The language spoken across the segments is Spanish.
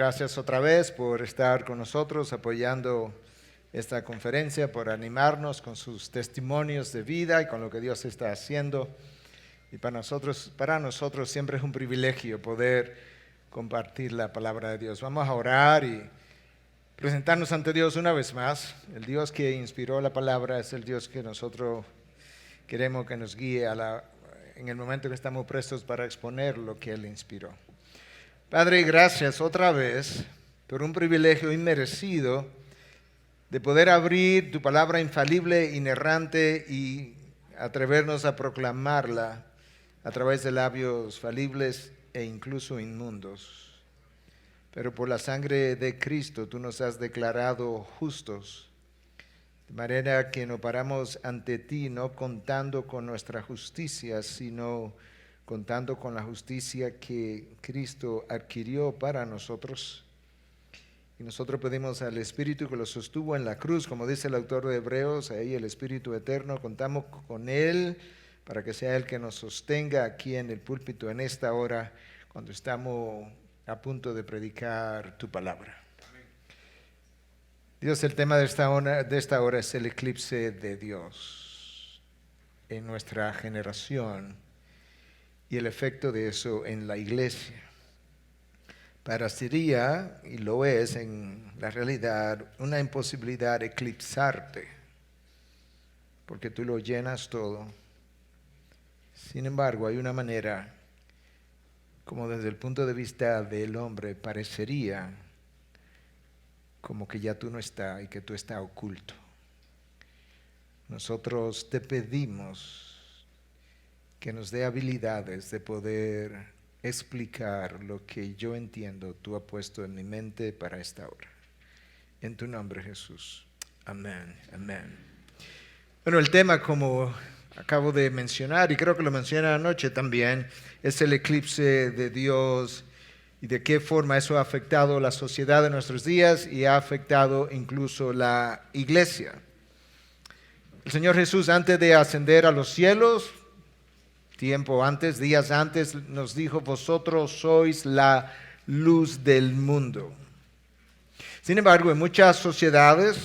Gracias otra vez por estar con nosotros apoyando esta conferencia, por animarnos con sus testimonios de vida y con lo que Dios está haciendo. Y para nosotros siempre es un privilegio poder compartir la palabra de Dios. Vamos a orar y presentarnos ante Dios una vez más. El Dios que inspiró la palabra es el Dios que nosotros queremos que nos guíe en el momento que estamos prestos para exponer lo que Él inspiró. Padre, gracias otra vez por un privilegio inmerecido de poder abrir tu palabra infalible, inerrante y atrevernos a proclamarla a través de labios falibles e incluso inmundos. Pero por la sangre de Cristo tú nos has declarado justos, de manera que nos paramos ante ti no contando con nuestra justicia, sino contando con la justicia que Cristo adquirió para nosotros. Y nosotros pedimos al Espíritu que lo sostuvo en la cruz, como dice el autor de Hebreos, ahí el Espíritu eterno, contamos con Él para que sea Él que nos sostenga aquí en el púlpito en esta hora, cuando estamos a punto de predicar tu palabra. Dios, el tema de esta hora es el eclipse de Dios en nuestra generación y el efecto de eso en la iglesia. Parecería, y lo es en la realidad, una imposibilidad eclipsarte, porque tú lo llenas todo. Sin embargo, hay una manera, como desde el punto de vista del hombre, parecería como que ya tú no estás y que tú estás oculto. Nosotros te pedimos que nos dé habilidades de poder explicar lo que yo entiendo tú has puesto en mi mente para esta hora. En tu nombre, Jesús. Amén, amén. Bueno, el tema, como acabo de mencionar, y creo que lo mencioné anoche también, es el eclipse de Dios y de qué forma eso ha afectado la sociedad de nuestros días y ha afectado incluso la iglesia. El Señor Jesús, antes de ascender a los cielos, tiempo antes, días antes, nos dijo: vosotros sois la luz del mundo. Sin embargo, en muchas sociedades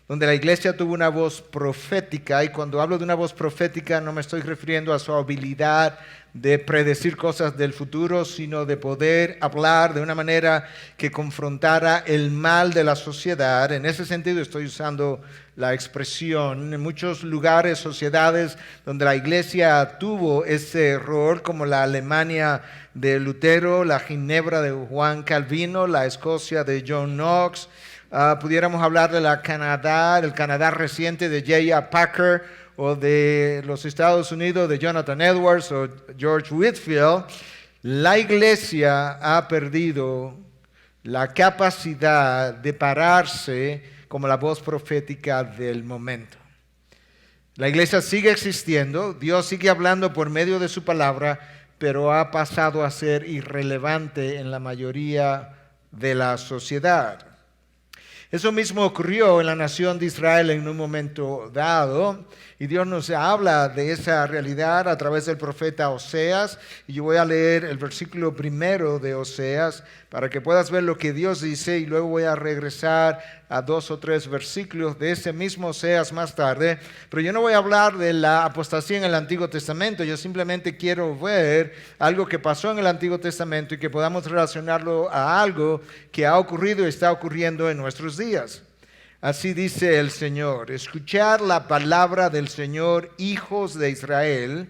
donde la iglesia tuvo una voz profética, y cuando hablo de una voz profética no me estoy refiriendo a su habilidad de predecir cosas del futuro, sino de poder hablar de una manera que confrontara el mal de la sociedad. En ese sentido estoy usando la expresión. En muchos lugares, sociedades donde la iglesia tuvo ese error, como la Alemania de Lutero, la Ginebra de Juan Calvino, la Escocia de John Knox, pudiéramos hablar de el Canadá reciente de J.I. Packer, o de los Estados Unidos de Jonathan Edwards o George Whitefield. La iglesia ha perdido la capacidad de pararse como la voz profética del momento. La iglesia sigue existiendo, Dios sigue hablando por medio de su palabra, pero ha pasado a ser irrelevante en la mayoría de la sociedad. Eso mismo ocurrió en la nación de Israel en un momento dado, y Dios nos habla de esa realidad a través del profeta Oseas, y yo voy a leer el versículo primero de Oseas para que puedas ver lo que Dios dice, y luego voy a regresar a 2 o 3 versículos de ese mismo Oseas más tarde. Pero yo no voy a hablar de la apostasía en el Antiguo Testamento, yo simplemente quiero ver algo que pasó en el Antiguo Testamento y que podamos relacionarlo a algo que ha ocurrido y está ocurriendo en nuestros días. Así dice el Señor: escuchad la palabra del Señor, hijos de Israel,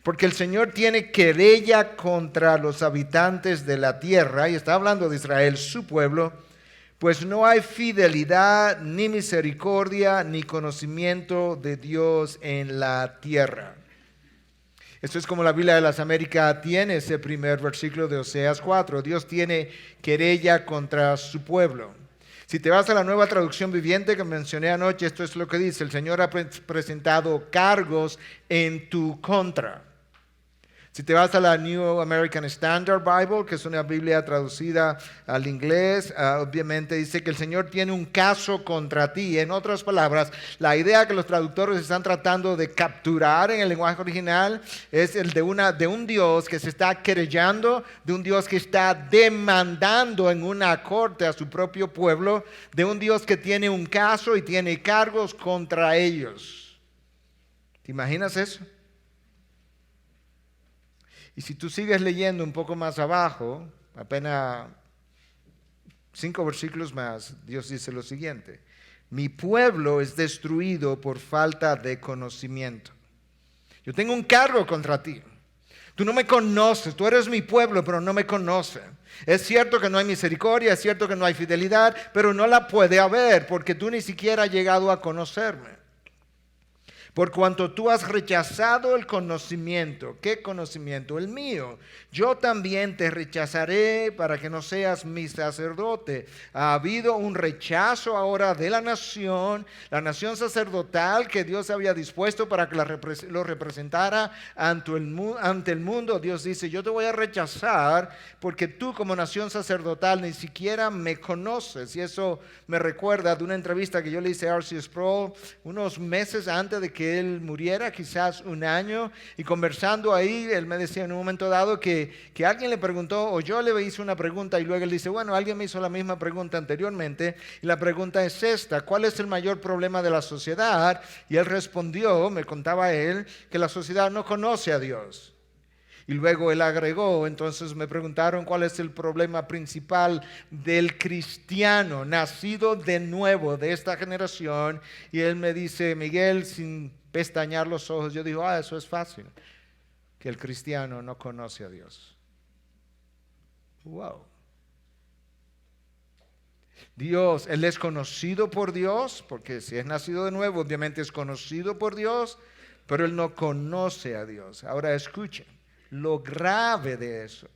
porque el Señor tiene querella contra los habitantes de la tierra, y está hablando de Israel, su pueblo, pues no hay fidelidad, ni misericordia, ni conocimiento de Dios en la tierra. Esto es como la Biblia de las Américas tiene ese primer versículo de Oseas 4. Dios tiene querella contra su pueblo. Si te vas a la Nueva Traducción Viviente que mencioné anoche, esto es lo que dice: el Señor ha presentado cargos en tu contra. Si te vas a la New American Standard Bible, que es una Biblia traducida al inglés, obviamente dice que el Señor tiene un caso contra ti. En otras palabras, la idea que los traductores están tratando de capturar en el lenguaje original es el de un Dios que se está querellando, de un Dios que está demandando en una corte a su propio pueblo, de un Dios que tiene un caso y tiene cargos contra ellos. ¿Te imaginas eso? Y si tú sigues leyendo un poco más abajo, apenas 5 versículos más, Dios dice lo siguiente: mi pueblo es destruido por falta de conocimiento. Yo tengo un cargo contra ti. Tú no me conoces, tú eres mi pueblo, pero no me conoces. Es cierto que no hay misericordia, es cierto que no hay fidelidad, pero no la puede haber porque tú ni siquiera has llegado a conocerme. Por cuanto tú has rechazado el conocimiento. ¿Qué conocimiento? El mío. Yo también te rechazaré para que no seas mi sacerdote. Ha habido un rechazo ahora de la nación sacerdotal que Dios había dispuesto para que lo representara ante el mundo. Dios dice: yo te voy a rechazar porque tú como nación sacerdotal ni siquiera me conoces. Y eso me recuerda de una entrevista que yo le hice a R.C. Sproul unos meses antes de que él muriera, quizás un año, y conversando ahí, él me decía en un momento dado que alguien le preguntó, o yo le hice una pregunta, y luego él dice: bueno, alguien me hizo la misma pregunta anteriormente, y la pregunta es esta: ¿cuál es el mayor problema de la sociedad? Y él respondió, me contaba él, que la sociedad no conoce a Dios. Y luego él agregó, entonces me preguntaron cuál es el problema principal del cristiano nacido de nuevo de esta generación. Y él me dice: Miguel, sin pestañear los ojos, yo digo: eso es fácil, que el cristiano no conoce a Dios. Wow. Dios, él es conocido por Dios, porque si es nacido de nuevo, obviamente es conocido por Dios, pero él no conoce a Dios. Ahora escuchen lo grave de eso.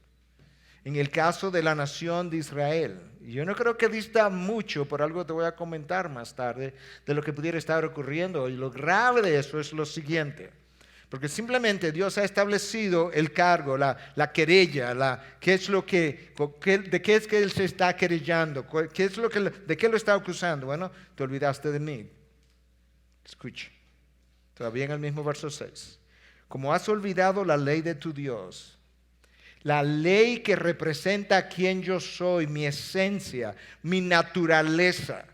En el caso de la nación de Israel, yo no creo que dista mucho, por algo te voy a comentar más tarde, de lo que pudiera estar ocurriendo. Y lo grave de eso es lo siguiente: porque simplemente Dios ha establecido el cargo, la querella, de qué es que Él se está querellando, de qué lo está acusando. Bueno, te olvidaste de mí. Escucha, todavía en el mismo verso 6. Como has olvidado la ley de tu Dios, la ley que representa quién yo soy, mi esencia, mi naturaleza,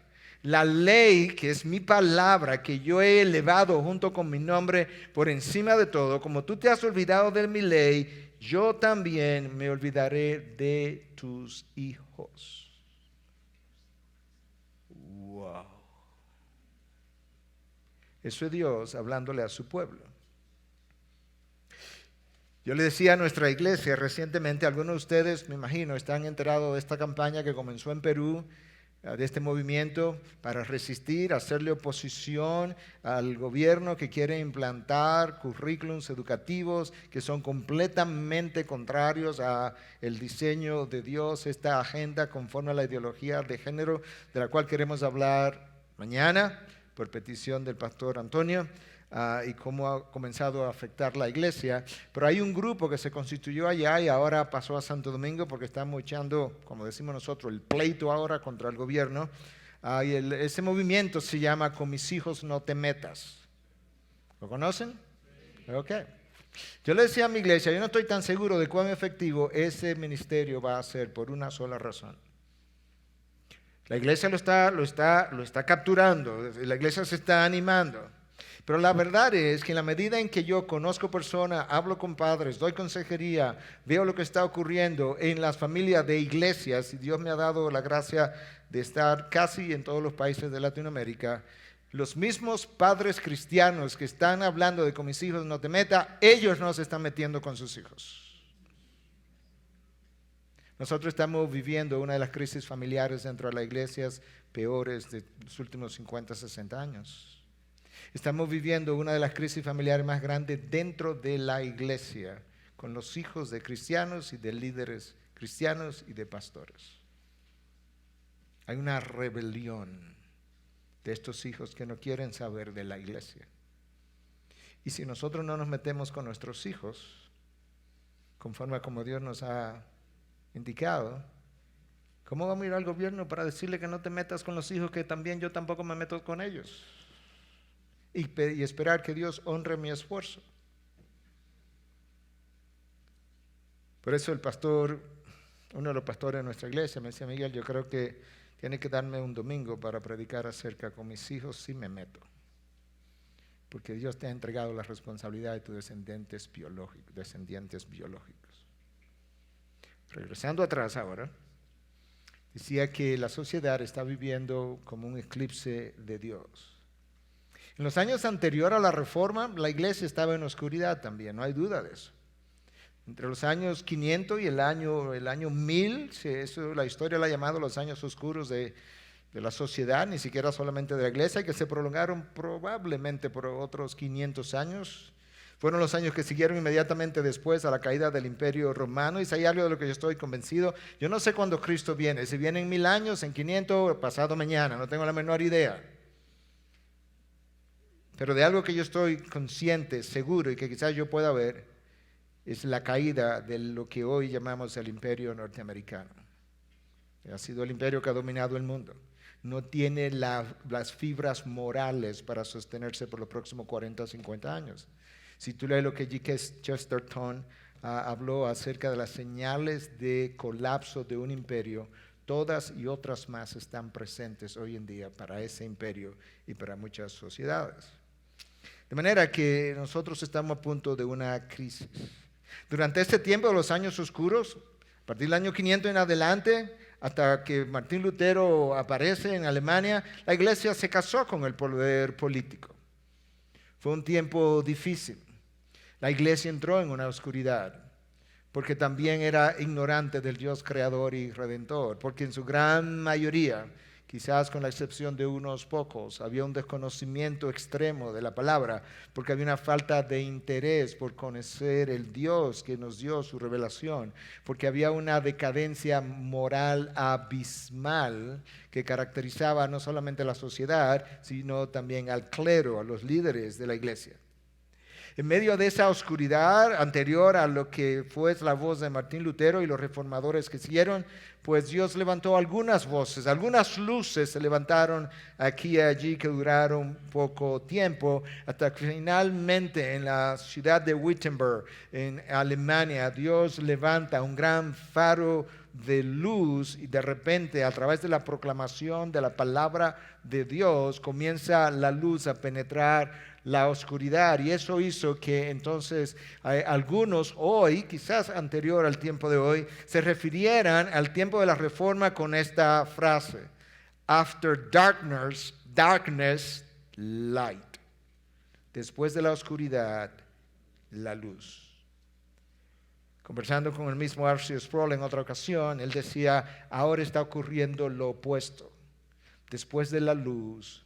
la ley que es mi palabra, que yo he elevado junto con mi nombre por encima de todo, como tú te has olvidado de mi ley, yo también me olvidaré de tus hijos. Wow. Eso es Dios hablándole a su pueblo. Yo le decía a nuestra iglesia recientemente, algunos de ustedes, me imagino, están enterados de esta campaña que comenzó en Perú, de este movimiento para resistir, hacerle oposición al gobierno que quiere implantar currículums educativos que son completamente contrarios al diseño de Dios, esta agenda conforme a la ideología de género, de la cual queremos hablar mañana por petición del pastor Antonio. Y cómo ha comenzado a afectar la iglesia. Pero hay un grupo que se constituyó allá y ahora pasó a Santo Domingo porque estamos echando, como decimos nosotros, el pleito ahora contra el gobierno. Y ese movimiento se llama Con mis hijos no te metas. ¿Lo conocen? Ok. Yo le decía a mi iglesia, yo no estoy tan seguro de cuán efectivo ese ministerio va a ser por una sola razón. La iglesia lo está capturando, la iglesia se está animando. Pero la verdad es que en la medida en que yo conozco personas, hablo con padres, doy consejería, veo lo que está ocurriendo en las familias de iglesias, y Dios me ha dado la gracia de estar casi en todos los países de Latinoamérica, los mismos padres cristianos que están hablando de con mis hijos no te meta, ellos no se están metiendo con sus hijos. Nosotros estamos viviendo una de las crisis familiares dentro de las iglesias peores de los últimos 50, 60 años. Estamos viviendo una de las crisis familiares más grandes dentro de la iglesia, con los hijos de cristianos y de líderes cristianos y de pastores. Hay una rebelión de estos hijos que no quieren saber de la iglesia. Y si nosotros no nos metemos con nuestros hijos, conforme a como Dios nos ha indicado. ¿Cómo vamos a ir al gobierno para decirle que no te metas con los hijos, que también yo tampoco me meto con ellos? Y esperar que Dios honre mi esfuerzo. Por eso uno de los pastores de nuestra iglesia me decía: Miguel, yo creo que tiene que darme un domingo para predicar acerca con mis hijos si me meto. Porque Dios te ha entregado la responsabilidad de tus descendientes biológicos. Regresando atrás ahora, decía que la sociedad está viviendo como un eclipse de Dios. En los años anteriores a la Reforma, la iglesia estaba en oscuridad también, no hay duda de eso. Entre los años 500 y el año 1000, eso la historia la ha llamado los años oscuros de la sociedad, ni siquiera solamente de la iglesia, que se prolongaron probablemente por otros 500 años. Fueron los años que siguieron inmediatamente después a la caída del Imperio Romano. Y si hay algo de lo que yo estoy convencido, yo no sé cuándo Cristo viene, si viene en 1000 años, en 500, pasado mañana, no tengo la menor idea. Pero de algo que yo estoy consciente, seguro, y que quizás yo pueda ver, es la caída de lo que hoy llamamos el Imperio norteamericano. Ha sido el imperio que ha dominado el mundo. No tiene las fibras morales para sostenerse por los próximos 40 o 50 años. Si tú lees lo que G.K. Chesterton habló acerca de las señales de colapso de un imperio, todas y otras más están presentes hoy en día para ese imperio y para muchas sociedades. De manera que nosotros estamos a punto de una crisis. Durante este tiempo de los años oscuros, a partir del año 500 en adelante, hasta que Martín Lutero aparece en Alemania, la iglesia se casó con el poder político. Fue un tiempo difícil. La iglesia entró en una oscuridad, porque también era ignorante del Dios creador y redentor, porque en su gran mayoría, quizás con la excepción de unos pocos, había un desconocimiento extremo de la palabra, porque había una falta de interés por conocer el Dios que nos dio su revelación, porque había una decadencia moral abismal que caracterizaba no solamente a la sociedad, sino también al clero, a los líderes de la iglesia. En medio de esa oscuridad anterior a lo que fue la voz de Martín Lutero y los reformadores que siguieron, pues Dios levantó algunas voces, algunas luces se levantaron aquí y allí que duraron poco tiempo, hasta que finalmente en la ciudad de Wittenberg, en Alemania, Dios levanta un gran faro de luz y de repente a través de la proclamación de la palabra de Dios comienza la luz a penetrar la oscuridad, y eso hizo que entonces algunos hoy, quizás anterior al tiempo de hoy, se refirieran al tiempo de la Reforma con esta frase: after darkness, light. Después de la oscuridad, la luz. Conversando con el mismo R.C. Sproul en otra ocasión, él decía: ahora está ocurriendo lo opuesto. Después de la luz,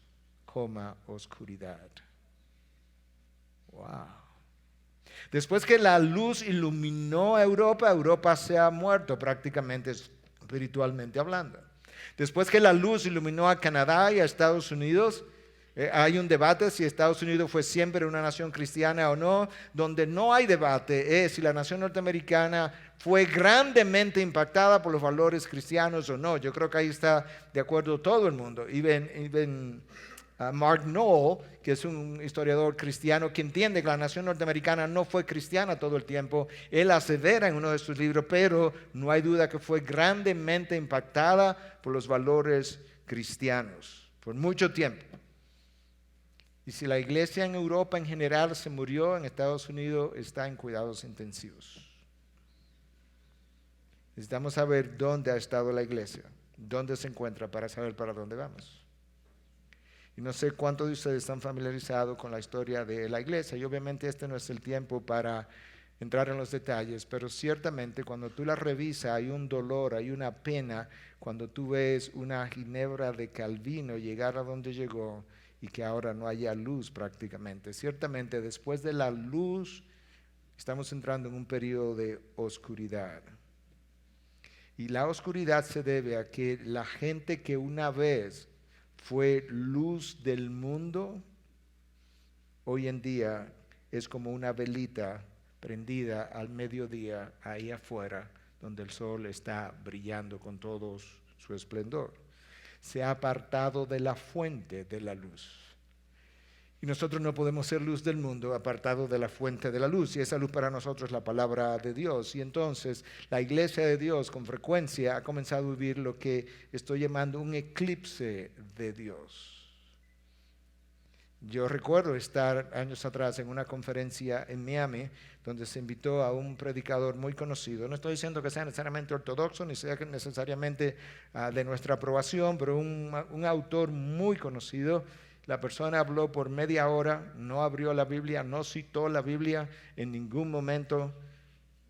oscuridad. Wow. Después que la luz iluminó a Europa, Europa se ha muerto prácticamente espiritualmente hablando. Después que la luz iluminó a Canadá y a Estados Unidos, hay un debate si Estados Unidos fue siempre una nación cristiana o no. Donde no hay debate es si la nación norteamericana fue grandemente impactada por los valores cristianos o no. Yo creo que ahí está de acuerdo todo el mundo. Mark Noll, que es un historiador cristiano que entiende que la nación norteamericana no fue cristiana todo el tiempo, él asevera en uno de sus libros, pero no hay duda que fue grandemente impactada por los valores cristianos por mucho tiempo. Y si la iglesia en Europa en general se murió, en Estados Unidos está en cuidados intensivos. Necesitamos saber dónde ha estado la iglesia, dónde se encuentra para saber para dónde vamos. Y no sé cuántos de ustedes están familiarizados con la historia de la iglesia, y obviamente este no es el tiempo para entrar en los detalles, pero ciertamente cuando tú la revisas hay un dolor, hay una pena cuando tú ves una Ginebra de Calvino llegar a donde llegó y que ahora no haya luz prácticamente. Ciertamente después de la luz estamos entrando en un periodo de oscuridad. Y la oscuridad se debe a que la gente que una vez fue luz del mundo, hoy en día es como una velita prendida al mediodía ahí afuera, donde el sol está brillando con todo su esplendor. Se ha apartado de la fuente de la luz. Y nosotros no podemos ser luz del mundo apartado de la fuente de la luz. Y esa luz para nosotros es la palabra de Dios. Y entonces la iglesia de Dios con frecuencia ha comenzado a vivir lo que estoy llamando un eclipse de Dios. Yo recuerdo estar años atrás en una conferencia en Miami donde se invitó a un predicador muy conocido. No estoy diciendo que sea necesariamente ortodoxo ni sea necesariamente de nuestra aprobación, pero un autor muy conocido. La persona habló por media hora, no abrió la Biblia, no citó la Biblia en ningún momento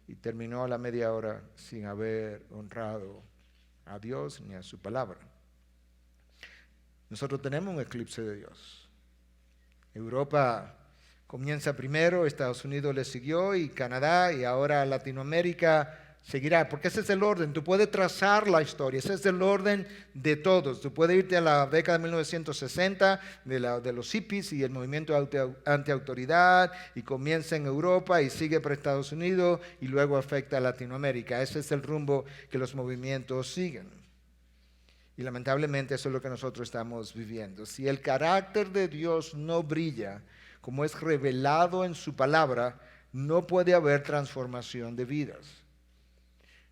y terminó a la media hora sin haber honrado a Dios ni a su palabra. Nosotros tenemos un eclipse de Dios. Europa comienza primero, Estados Unidos le siguió y Canadá y ahora Latinoamérica seguirá, porque ese es el orden. Tú puedes trazar la historia, ese es el orden de todos. Tú puedes irte a la década de 1960 de los hippies y el movimiento antiautoridad y comienza en Europa y sigue por Estados Unidos y luego afecta a Latinoamérica. Ese es el rumbo que los movimientos siguen. Y lamentablemente eso es lo que nosotros estamos viviendo. Si el carácter de Dios no brilla como es revelado en su palabra, no puede haber transformación de vidas.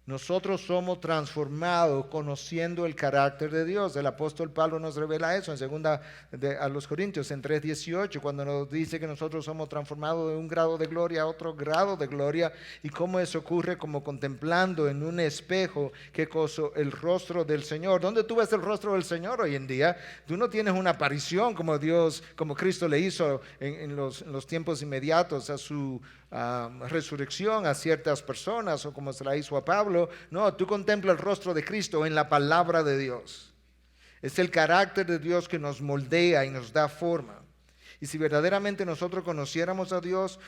Nosotros somos transformados conociendo el carácter de Dios. El apóstol Pablo nos revela eso en segunda a los Corintios en 3:18, cuando nos dice que nosotros somos transformados de un grado de gloria a otro grado de gloria. Y cómo eso ocurre, como contemplando en un espejo, ¿qué cosa? El rostro del Señor. ¿Dónde tú ves el rostro del Señor hoy en día? Tú no tienes una aparición como Dios, como Cristo le hizo en los tiempos inmediatos a su resurrección a ciertas personas, o como se la hizo a Pablo. No, tú contemplas el rostro de Cristo en la palabra de Dios. Es el carácter de Dios que nos moldea y nos da forma. Y si verdaderamente nosotros conociéramos a Dios,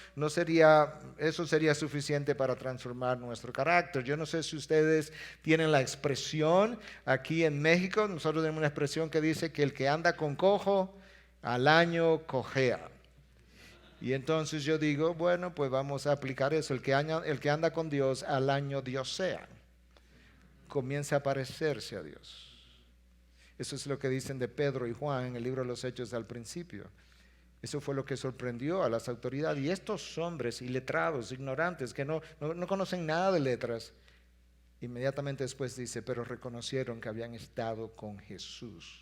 eso sería suficiente para transformar nuestro carácter. Yo no sé si ustedes tienen la expresión aquí en México. Nosotros tenemos una expresión que dice que el que anda con cojo al año cojea. Y entonces yo digo, bueno, pues vamos a aplicar eso. El que anda con Dios, al año Dios sea. Comienza a parecerse a Dios. Eso es lo que dicen de Pedro y Juan en el libro de los Hechos al principio. Eso fue lo que sorprendió a las autoridades. Y estos hombres iletrados, ignorantes, que no conocen nada de letras, inmediatamente después dice, pero reconocieron que habían estado con Jesús.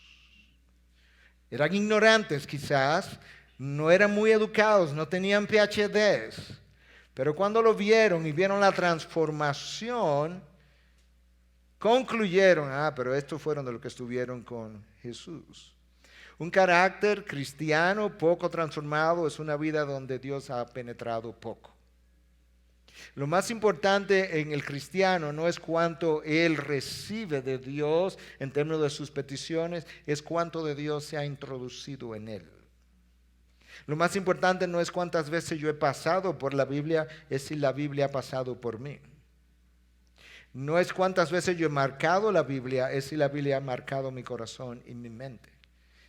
Eran ignorantes quizás, no eran muy educados, no tenían PhDs, pero cuando lo vieron y vieron la transformación, concluyeron, pero estos fueron de los que estuvieron con Jesús. Un carácter cristiano poco transformado es una vida donde Dios ha penetrado poco. Lo más importante en el cristiano no es cuánto él recibe de Dios en términos de sus peticiones, es cuánto de Dios se ha introducido en él. Lo más importante no es cuántas veces yo he pasado por la Biblia, es si la Biblia ha pasado por mí. No es cuántas veces yo he marcado la Biblia, es si la Biblia ha marcado mi corazón y mi mente.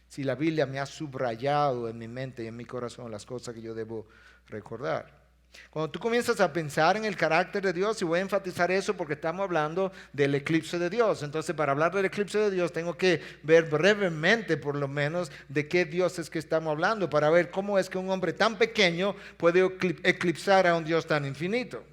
Si la Biblia me ha subrayado en mi mente y en mi corazón las cosas que yo debo recordar. Cuando tú comienzas a pensar en el carácter de Dios, y voy a enfatizar eso porque estamos hablando del eclipse de Dios. Entonces, para hablar del eclipse de Dios, tengo que ver brevemente, por lo menos, de qué Dios es que estamos hablando, para ver cómo es que un hombre tan pequeño puede eclipsar a un Dios tan infinito.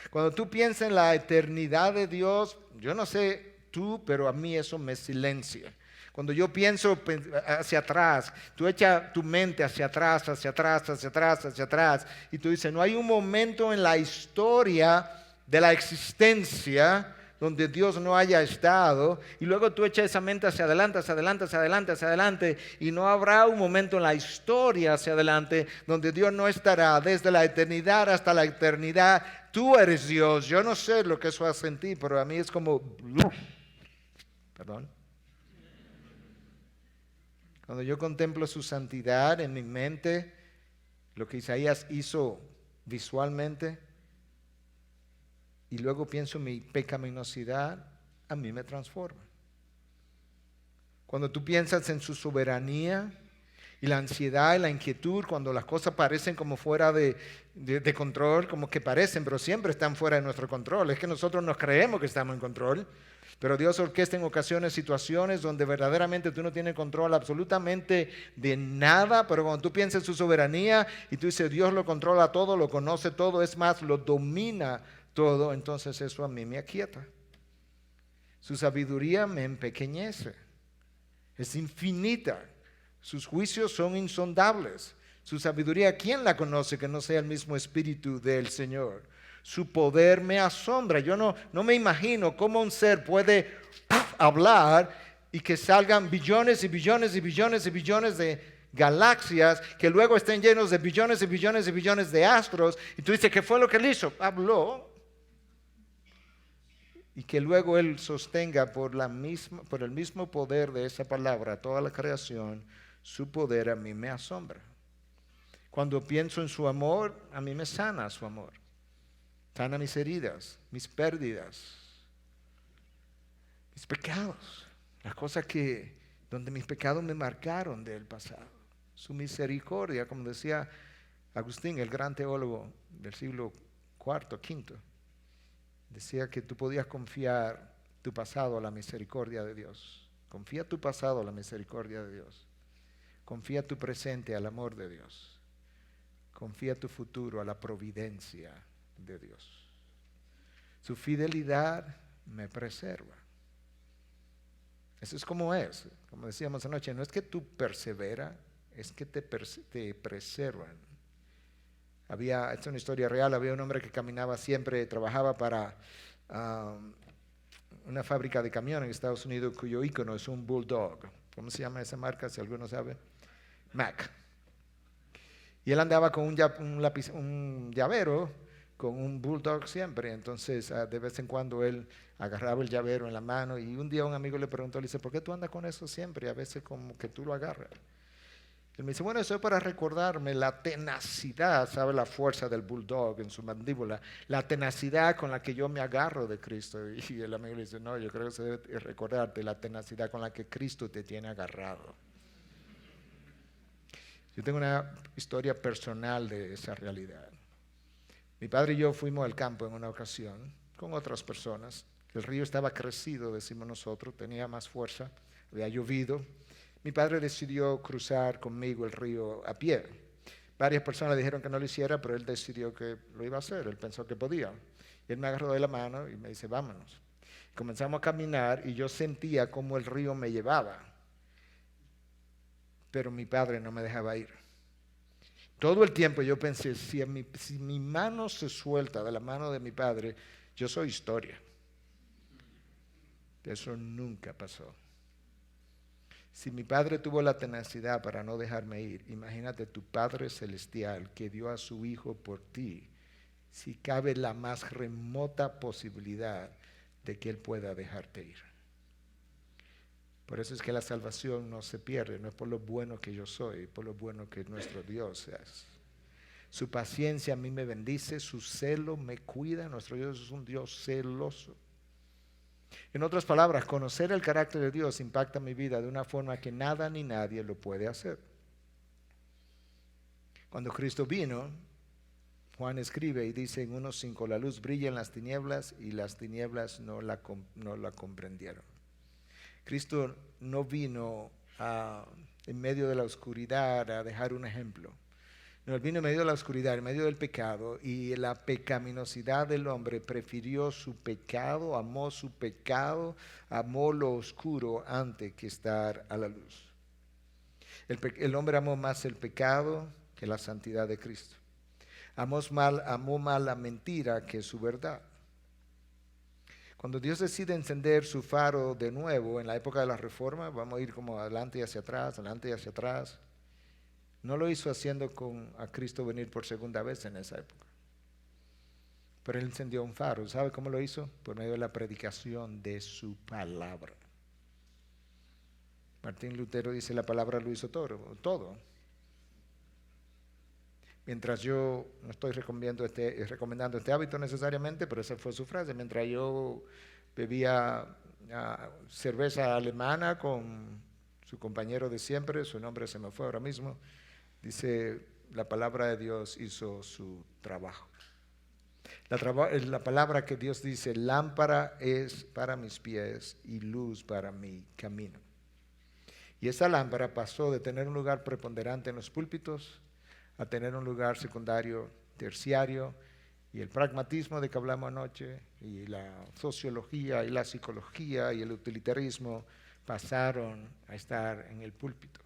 Cuando tú piensas en la eternidad de Dios, yo no sé tú, pero a mí eso me silencia. Cuando yo pienso hacia atrás, tú echas tu mente hacia atrás, hacia atrás, hacia atrás, hacia atrás, y tú dices, no hay un momento en la historia de la existencia donde Dios no haya estado, y luego tú echas esa mente hacia adelante, hacia adelante, hacia adelante, hacia adelante, y no habrá un momento en la historia hacia adelante donde Dios no estará desde la eternidad hasta la eternidad. Tú eres Dios. Yo no sé lo que eso hace en ti, pero a mí es como, perdón. Cuando yo contemplo su santidad en mi mente, lo que Isaías hizo visualmente, y luego pienso en mi pecaminosidad, a mí me transforma. Cuando tú piensas en su soberanía Y la ansiedad y la inquietud cuando las cosas parecen como fuera de control, como que parecen, pero siempre están fuera de nuestro control. Es que nosotros nos creemos que estamos en control, pero Dios orquesta en ocasiones situaciones donde verdaderamente tú no tienes control absolutamente de nada, pero cuando tú piensas en su soberanía y tú dices Dios lo controla todo, lo conoce todo, es más, lo domina todo, entonces eso a mí me aquieta. Su sabiduría me empequeñece, es infinita. Sus juicios son insondables. Su sabiduría, ¿quién la conoce que no sea el mismo Espíritu del Señor? Su poder me asombra. Yo no me imagino cómo un ser puede hablar y que salgan billones y billones y billones y billones de galaxias que luego estén llenos de billones y billones y billones de astros. Y tú dices, ¿qué fue lo que él hizo? Habló. Y que luego él sostenga por el mismo poder de esa palabra toda la creación. Su poder a mí me asombra. Cuando pienso en su amor, a mí me sana su amor. Sana mis heridas, mis pérdidas, mis pecados. Las cosas donde mis pecados me marcaron del pasado. Su misericordia, como decía Agustín, el gran teólogo del siglo IV, V, decía que tú podías confiar tu pasado a la misericordia de Dios. Confía tu pasado a la misericordia de Dios. Confía tu presente al amor de Dios. Confía tu futuro a la providencia de Dios. Su fidelidad me preserva. Eso es como es. Como decíamos anoche, no es que tú perseveras, es que te preservan. Esta es una historia real, había un hombre que caminaba siempre, trabajaba para una fábrica de camiones en Estados Unidos cuyo ícono es un bulldog. ¿Cómo se llama esa marca? Si alguno sabe. Mac. Y él andaba con un llavero, con un bulldog siempre. Entonces, de vez en cuando él agarraba el llavero en la mano. Y un día un amigo le preguntó, le dice, ¿por qué tú andas con eso siempre? A veces como que tú lo agarras. Él me dice, bueno, eso es para recordarme la tenacidad, ¿sabe? La fuerza del bulldog en su mandíbula. La tenacidad con la que yo me agarro de Cristo. Y el amigo le dice, no, yo creo que se debe recordarte la tenacidad con la que Cristo te tiene agarrado. Yo tengo una historia personal de esa realidad. Mi padre y yo fuimos al campo en una ocasión con otras personas. El río estaba crecido, decimos nosotros, tenía más fuerza, había llovido. Mi padre decidió cruzar conmigo el río a pie. Varias personas dijeron que no lo hiciera, pero él decidió que lo iba a hacer, él pensó que podía. Y él me agarró de la mano y me dice, vámonos. Comenzamos a caminar y yo sentía cómo el río me llevaba. Pero mi padre no me dejaba ir. Todo el tiempo yo pensé, si mi mano se suelta de la mano de mi padre, yo soy historia. Eso nunca pasó. Si mi padre tuvo la tenacidad para no dejarme ir, imagínate tu Padre Celestial que dio a su Hijo por ti, si cabe la más remota posibilidad de que Él pueda dejarte ir. Por eso es que la salvación no se pierde, no es por lo bueno que yo soy, por lo bueno que nuestro Dios es. Su paciencia a mí me bendice, su celo me cuida, nuestro Dios es un Dios celoso. En otras palabras, conocer el carácter de Dios impacta mi vida de una forma que nada ni nadie lo puede hacer. Cuando Cristo vino, Juan escribe y dice en 1:5, la luz brilla en las tinieblas y las tinieblas no la comprendieron. Cristo no vino en medio de la oscuridad a dejar un ejemplo. No, Él vino en medio de la oscuridad, en medio del pecado, y la pecaminosidad del hombre prefirió su pecado, amó su pecado, amó lo oscuro antes que estar a la luz. El hombre amó más el pecado que la santidad de Cristo. Amó más la mentira que su verdad. Cuando Dios decide encender su faro de nuevo en la época de la Reforma, vamos a ir como adelante y hacia atrás. No lo hizo haciendo a Cristo venir por segunda vez en esa época. Pero Él encendió un faro. ¿Sabe cómo lo hizo? Por medio de la predicación de su palabra. Martín Lutero dice, la palabra lo hizo todo. Mientras yo no estoy recomendando este hábito necesariamente, pero esa fue su frase, mientras yo bebía cerveza alemana con su compañero de siempre, su nombre se me fue ahora mismo, dice, la palabra de Dios hizo su trabajo. La palabra que Dios dice, lámpara es para mis pies y luz para mi camino. Y esa lámpara pasó de tener un lugar preponderante en los púlpitos a tener un lugar secundario, terciario, y el pragmatismo de que hablamos anoche, y la sociología, y la psicología, y el utilitarismo pasaron a estar en el púlpito.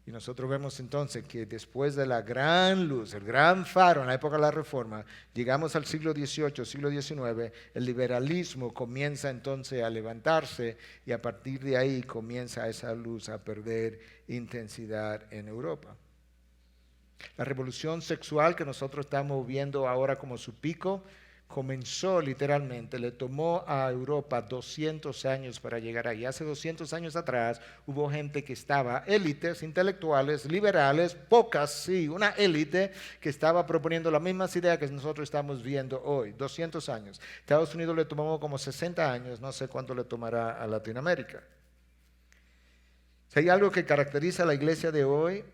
Y nosotros vemos entonces que después de la gran luz, el gran faro en la época de la Reforma, llegamos al siglo XVIII, siglo XIX, el liberalismo comienza entonces a levantarse y a partir de ahí comienza esa luz a perder intensidad en Europa. La revolución sexual que nosotros estamos viendo ahora como su pico comenzó literalmente, le tomó a Europa 200 años para llegar ahí. Hace 200 años atrás hubo gente que estaba, élites intelectuales, liberales, pocas, sí, una élite que estaba proponiendo las mismas ideas que nosotros estamos viendo hoy, 200 años. Estados Unidos le tomó como 60 años, no sé cuánto le tomará a Latinoamérica. Si hay algo que caracteriza a la iglesia de hoy,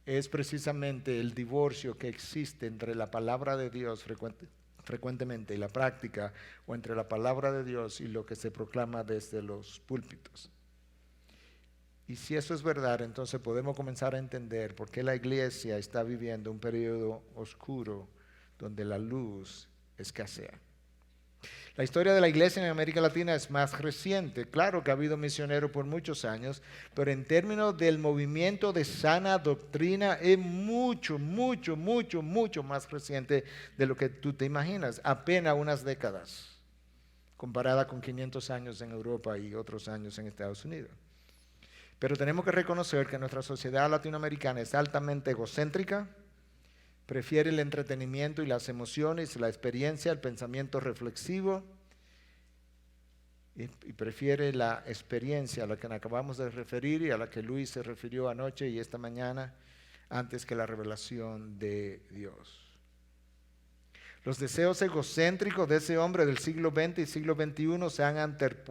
es precisamente el divorcio que existe entre la palabra de Dios frecuentemente y la práctica, o entre la palabra de Dios y lo que se proclama desde los púlpitos. Y si eso es verdad, entonces podemos comenzar a entender por qué la iglesia está viviendo un periodo oscuro donde la luz escasea. La historia de la iglesia en América Latina es más reciente. Claro que ha habido misioneros por muchos años, pero en términos del movimiento de sana doctrina es mucho más reciente de lo que tú te imaginas. Apenas unas décadas, comparada con 500 años en Europa y otros años en Estados Unidos. Pero tenemos que reconocer que nuestra sociedad latinoamericana es altamente egocéntrica, prefiere el entretenimiento y las emociones, la experiencia, el pensamiento reflexivo y prefiere la experiencia a la que nos acabamos de referir y a la que Luis se refirió anoche y esta mañana antes que la revelación de Dios. Los deseos egocéntricos de ese hombre del siglo XX y siglo XXI se han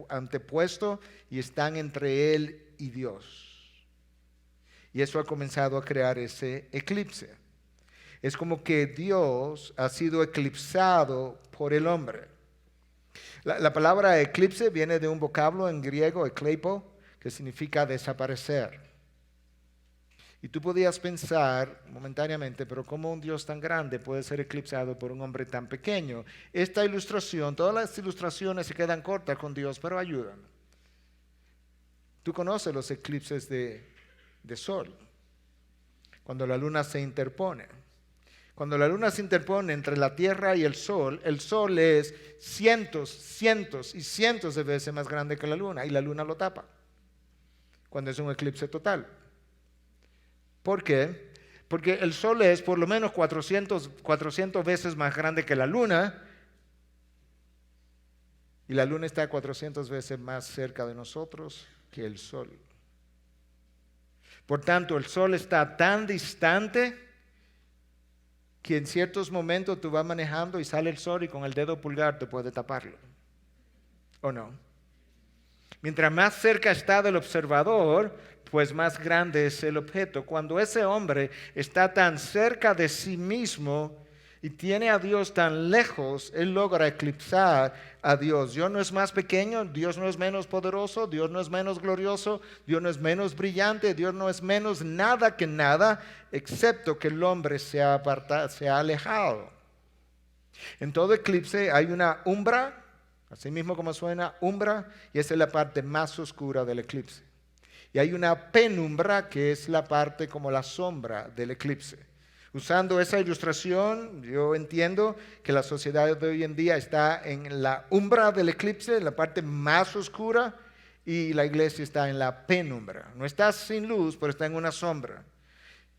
antepuesto y están entre él y Dios. Y eso ha comenzado a crear ese eclipse. Es como que Dios ha sido eclipsado por el hombre. La palabra eclipse viene de un vocablo en griego, ekleipo, que significa desaparecer. Y tú podías pensar momentáneamente, pero ¿cómo un Dios tan grande puede ser eclipsado por un hombre tan pequeño? Esta ilustración, todas las ilustraciones se quedan cortas con Dios, pero ayudan. Tú conoces los eclipses de sol, cuando la luna se interpone. Cuando la luna se interpone entre la tierra y el sol es cientos y cientos de veces más grande que la luna y la luna lo tapa cuando es un eclipse total. ¿Por qué? Porque el sol es por lo menos 400 veces más grande que la luna y la luna está 400 veces más cerca de nosotros que el sol. Por tanto, el sol está tan distante que en ciertos momentos tú vas manejando y sale el sol y con el dedo pulgar te puede taparlo. ¿O no? Mientras más cerca está del observador, pues más grande es el objeto. Cuando ese hombre está tan cerca de sí mismo y tiene a Dios tan lejos, él logra eclipsar a Dios. Dios no es más pequeño, Dios no es menos poderoso, Dios no es menos glorioso, Dios no es menos brillante, Dios no es menos nada que nada, excepto que el hombre se ha alejado. En todo eclipse hay una umbra, así mismo como suena, umbra, y esa es la parte más oscura del eclipse. Y hay una penumbra que es la parte como la sombra del eclipse. Usando esa ilustración, yo entiendo que la sociedad de hoy en día está en la umbra del eclipse, en la parte más oscura, y la iglesia está en la penumbra. No está sin luz, pero está en una sombra.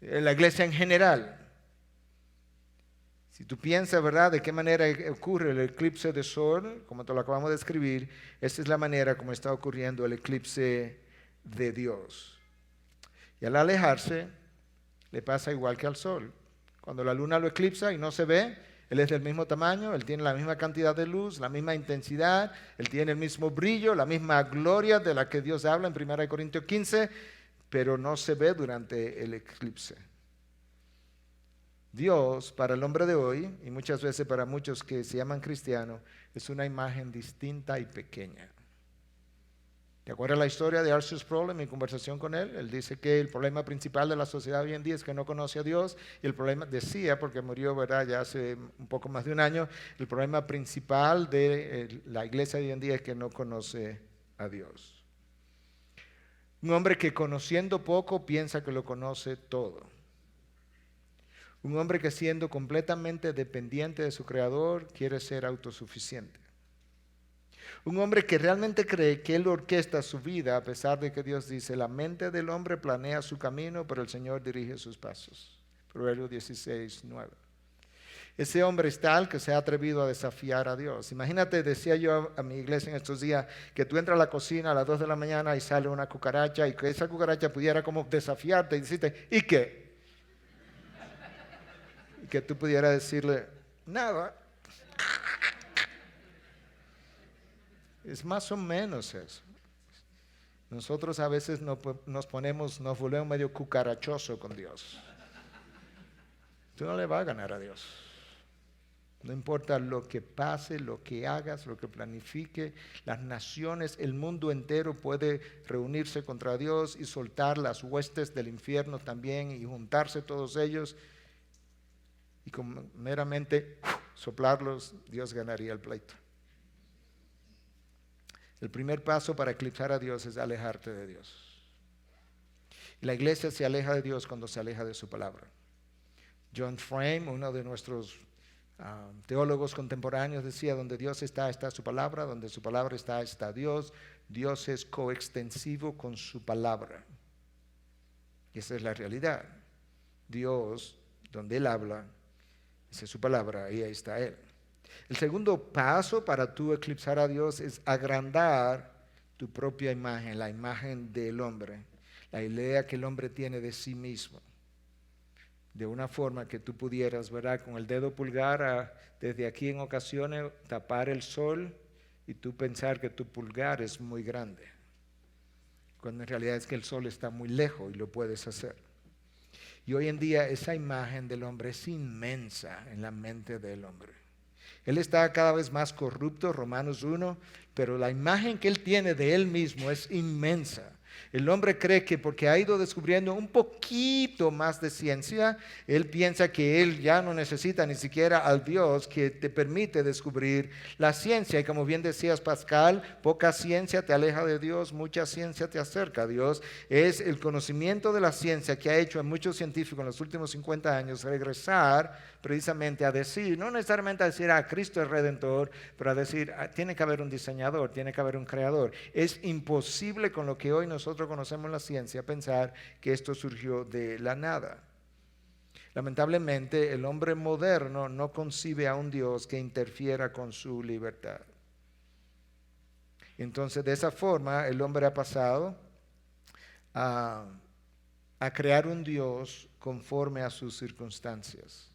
La iglesia en general. Si tú piensas, ¿verdad?, de qué manera ocurre el eclipse de sol, como te lo acabamos de describir, esta es la manera como está ocurriendo el eclipse de Dios. Y al alejarse, le pasa igual que al sol. Cuando la luna lo eclipsa y no se ve, Él es del mismo tamaño, Él tiene la misma cantidad de luz, la misma intensidad, Él tiene el mismo brillo, la misma gloria de la que Dios habla en 1 Corintios 15, pero no se ve durante el eclipse. Dios, para el hombre de hoy, y muchas veces para muchos que se llaman cristianos, es una imagen distinta y pequeña. ¿Te acuerdas la historia de Arthur Sproul en mi conversación con él? Él dice que el problema principal de la sociedad hoy en día es que no conoce a Dios, y el problema, decía, porque murió, ¿verdad?, ya hace un poco más de un año, el problema principal de la iglesia hoy en día es que no conoce a Dios. Un hombre que conociendo poco piensa que lo conoce todo. Un hombre que siendo completamente dependiente de su Creador quiere ser autosuficiente. Un hombre que realmente cree que Él orquesta su vida a pesar de que Dios dice, la mente del hombre planea su camino, pero el Señor dirige sus pasos. Proverbios 16:9. Ese hombre es tal que se ha atrevido a desafiar a Dios. Imagínate, decía yo a mi iglesia en estos días, que tú entras a la cocina a las 2 de la mañana y sale una cucaracha y que esa cucaracha pudiera como desafiarte y decirte, ¿y qué? Y que tú pudieras decirle, nada. Es más o menos eso. Nosotros a veces nos volvemos medio cucarachoso con Dios. Tú no le vas a ganar a Dios. No importa lo que pase, lo que hagas, lo que planifique, las naciones, el mundo entero puede reunirse contra Dios y soltar las huestes del infierno también y juntarse todos ellos y con meramente soplarlos, Dios ganaría el pleito. El primer paso para eclipsar a Dios es alejarte de Dios. La iglesia se aleja de Dios cuando se aleja de su palabra. John Frame, uno de nuestros teólogos contemporáneos, decía, donde Dios está, está su palabra, donde su palabra está, está Dios. Dios es coextensivo con su palabra. Y esa es la realidad. Dios, donde Él habla, esa es su palabra y ahí está Él. El segundo paso para tú eclipsar a Dios es agrandar tu propia imagen, la imagen del hombre, la idea que el hombre tiene de sí mismo. De una forma que tú pudieras, ¿verdad?, con el dedo pulgar desde aquí en ocasiones tapar el sol y tú pensar que tu pulgar es muy grande, cuando en realidad es que el sol está muy lejos y lo puedes hacer. Y hoy en día esa imagen del hombre es inmensa en la mente del hombre. Él está cada vez más corrupto, Romanos 1, pero la imagen que él tiene de él mismo es inmensa. El hombre cree que porque ha ido descubriendo un poquito más de ciencia, él piensa que él ya no necesita ni siquiera al Dios que te permite descubrir la ciencia. Y como bien decías, Pascal, poca ciencia te aleja de Dios, mucha ciencia te acerca a Dios. Es el conocimiento de la ciencia que ha hecho a muchos científicos en los últimos 50 años regresar precisamente a decir, no necesariamente a decir, Cristo es redentor, pero a decir, tiene que haber un diseñador, tiene que haber un creador. Es imposible con lo que hoy nosotros conocemos la ciencia pensar que esto surgió de la nada. Lamentablemente, el hombre moderno no concibe a un Dios que interfiera con su libertad. Entonces, de esa forma, el hombre ha pasado a crear un Dios conforme a sus circunstancias.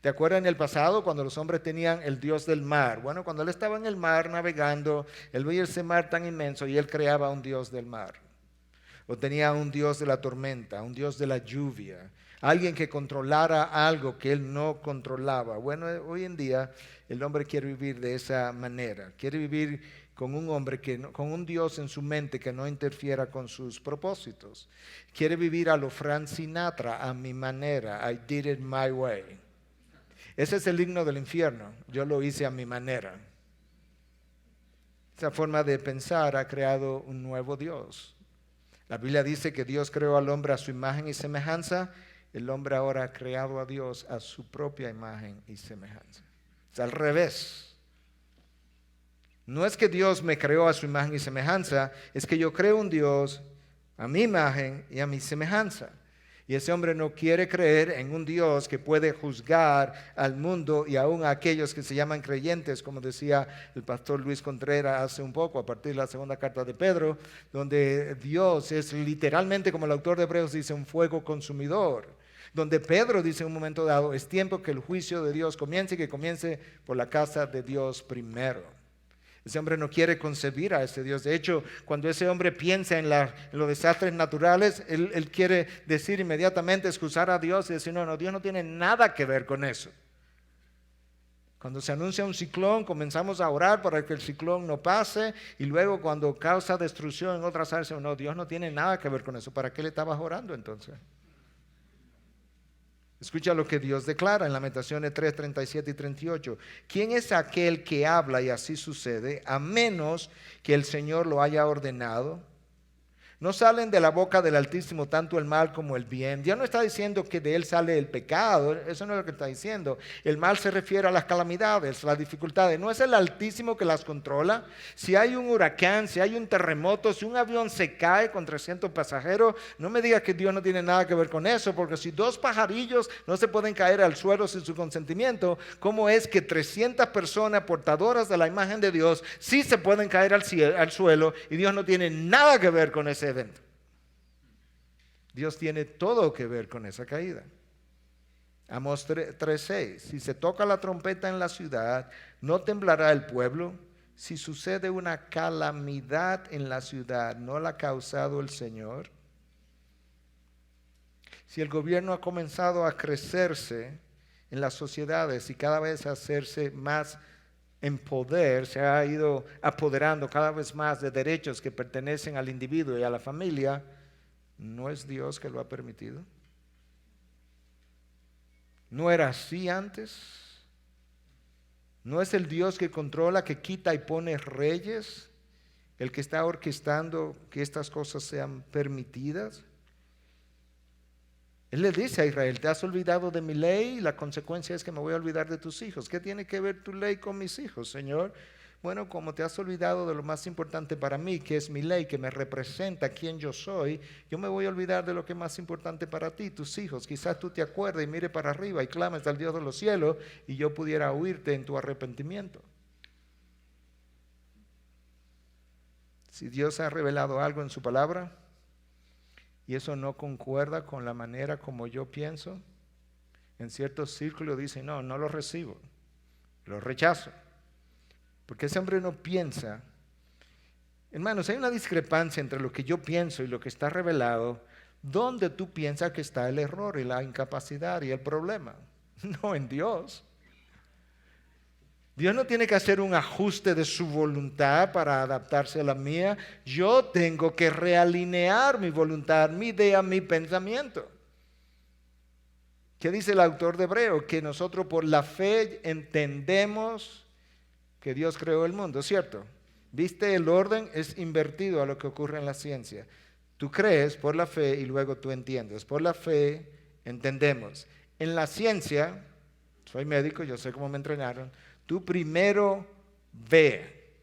¿Te acuerdas en el pasado cuando los hombres tenían el Dios del mar? Bueno, cuando él estaba en el mar navegando, él veía ese mar tan inmenso y él creaba un Dios del mar. O tenía un Dios de la tormenta, un Dios de la lluvia, alguien que controlara algo que él no controlaba. Bueno, hoy en día el hombre quiere vivir de esa manera, quiere vivir con un hombre con un Dios en su mente que no interfiera con sus propósitos. Quiere vivir a lo Frank Sinatra, a mi manera, I did it my way. Ese es el himno del infierno, yo lo hice a mi manera. Esa forma de pensar ha creado un nuevo Dios. La Biblia dice que Dios creó al hombre a su imagen y semejanza. El hombre ahora ha creado a Dios a su propia imagen y semejanza. Es al revés. No es que Dios me creó a su imagen y semejanza, es que yo creo un Dios a mi imagen y a mi semejanza. Y ese hombre no quiere creer en un Dios que puede juzgar al mundo y aún a aquellos que se llaman creyentes, como decía el pastor Luis Contreras hace un poco, a partir de la segunda carta de Pedro, donde Dios es literalmente, como el autor de Hebreos dice, un fuego consumidor. Donde Pedro dice en un momento dado, es tiempo que el juicio de Dios comience y que comience por la casa de Dios primero. Ese hombre no quiere concebir a ese Dios. De hecho, cuando ese hombre piensa en los desastres naturales, él quiere decir inmediatamente, excusar a Dios y decir, no, Dios no tiene nada que ver con eso. Cuando se anuncia un ciclón, comenzamos a orar para que el ciclón no pase, y luego cuando causa destrucción en otras áreas, no, Dios no tiene nada que ver con eso. ¿Para qué le estabas orando entonces? Escucha lo que Dios declara en Lamentaciones 3, 37 y 38. ¿Quién es aquel que habla y así sucede, a menos que el Señor lo haya ordenado? No salen de la boca del Altísimo tanto el mal como el bien. Dios no está diciendo que de él sale el pecado, eso no es lo que está diciendo. El mal se refiere a las calamidades, las dificultades. No es el Altísimo que las controla. Si hay un huracán, si hay un terremoto, si un avión se cae con 300 pasajeros, no me digas que Dios no tiene nada que ver con eso, porque si 2 pajarillos no se pueden caer al suelo sin su consentimiento, ¿cómo es que 300 personas portadoras de la imagen de Dios sí se pueden caer al suelo y Dios no tiene nada que ver con ese evento? Dios tiene todo que ver con esa caída. Amós 3:6. Si se toca la trompeta en la ciudad, no temblará el pueblo. Si sucede una calamidad en la ciudad, ¿no la ha causado el Señor? Si el gobierno ha comenzado a crecerse en las sociedades y cada vez a hacerse más en poder, se ha ido apoderando cada vez más de derechos que pertenecen al individuo y a la familia, ¿no es Dios que lo ha permitido? ¿No era así antes? ¿No es el Dios que controla, que quita y pone reyes, el que está orquestando que estas cosas sean permitidas? Él le dice a Israel, te has olvidado de mi ley y la consecuencia es que me voy a olvidar de tus hijos. ¿Qué tiene que ver tu ley con mis hijos, Señor? Bueno, como te has olvidado de lo más importante para mí, que es mi ley, que me representa quién yo soy, yo me voy a olvidar de lo que es más importante para ti, tus hijos. Quizás tú te acuerdes y mire para arriba y clames al Dios de los cielos y yo pudiera oírte en tu arrepentimiento. Si Dios ha revelado algo en su palabra y eso no concuerda con la manera como yo pienso, en ciertos círculos dicen, no lo recibo, lo rechazo. Porque ese hombre no piensa. Hermanos, hay una discrepancia entre lo que yo pienso y lo que está revelado. ¿Dónde tú piensas que está el error y la incapacidad y el problema? No en Dios. Dios no tiene que hacer un ajuste de su voluntad para adaptarse a la mía. Yo tengo que realinear mi voluntad, mi idea, mi pensamiento. ¿Qué dice el autor de Hebreo? Que nosotros por la fe entendemos que Dios creó el mundo, ¿cierto? ¿Viste? El orden es invertido a lo que ocurre en la ciencia. Tú crees por la fe y luego tú entiendes. Por la fe entendemos. En la ciencia, soy médico, yo sé cómo me entrenaron, tú primero ve,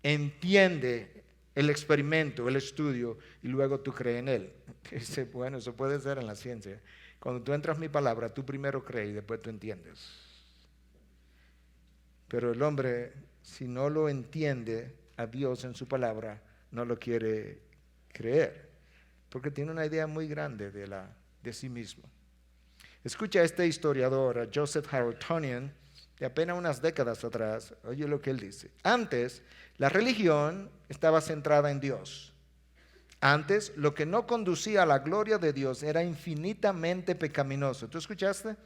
entiende el experimento, el estudio, y luego tú crees en él. Dice, bueno, eso puede ser en la ciencia. Cuando tú entras mi palabra, tú primero crees y después tú entiendes. Pero el hombre, si no lo entiende a Dios en su palabra, no lo quiere creer, porque tiene una idea muy grande de sí mismo. Escucha a este historiador, Joseph Harrotonian, de apenas unas décadas atrás. Oye lo que él dice. Antes, la religión estaba centrada en Dios. Antes, lo que no conducía a la gloria de Dios era infinitamente pecaminoso. ¿Tú escuchaste?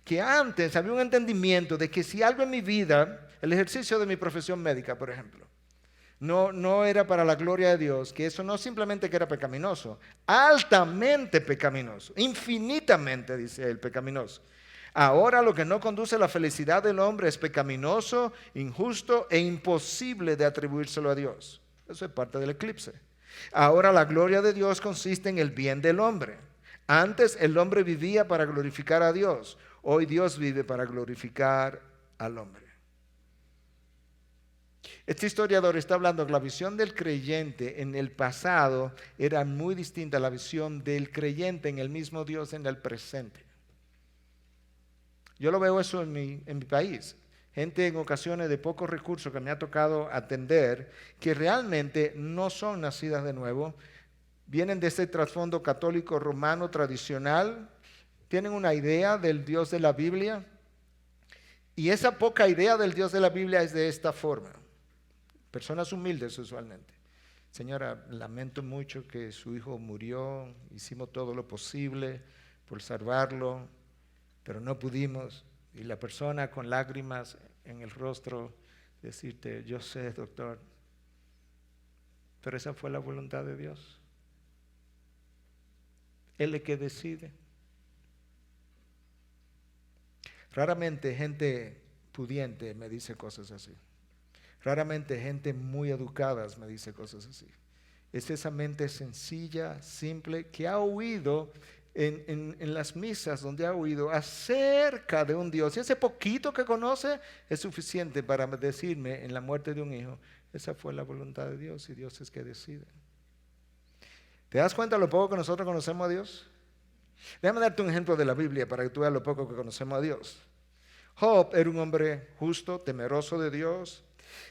Que antes había un entendimiento de que si algo en mi vida, el ejercicio de mi profesión médica, por ejemplo, no era para la gloria de Dios, que eso no simplemente que era pecaminoso, altamente pecaminoso, infinitamente, dice él, pecaminoso. Ahora lo que no conduce a la felicidad del hombre es pecaminoso, injusto e imposible de atribuírselo a Dios. Eso es parte del eclipse. Ahora la gloria de Dios consiste en el bien del hombre. Antes el hombre vivía para glorificar a Dios. Hoy Dios vive para glorificar al hombre. Este historiador está hablando que la visión del creyente en el pasado era muy distinta a la visión del creyente en el mismo Dios en el presente. Yo lo veo eso en mi país. Gente en ocasiones de pocos recursos que me ha tocado atender, que realmente no son nacidas de nuevo, vienen de ese trasfondo católico romano tradicional, tienen una idea del Dios de la Biblia, y esa poca idea del Dios de la Biblia es de esta forma. Personas humildes usualmente. Señora, lamento mucho que su hijo murió, hicimos todo lo posible por salvarlo, pero no pudimos. Y la persona con lágrimas en el rostro decirte, yo sé, doctor, pero esa fue la voluntad de Dios. Él es el que decide. Raramente gente pudiente me dice cosas así. Raramente gente muy educada me dice cosas así. Es esa mente sencilla, simple, que ha oído en las misas donde ha oído acerca de un Dios. Y ese poquito que conoce es suficiente para decirme en la muerte de un hijo, esa fue la voluntad de Dios y Dios es que decide. ¿Te das cuenta lo poco que nosotros conocemos a Dios? Déjame darte un ejemplo de la Biblia para que tú veas lo poco que conocemos a Dios. Job era un hombre justo, temeroso de Dios.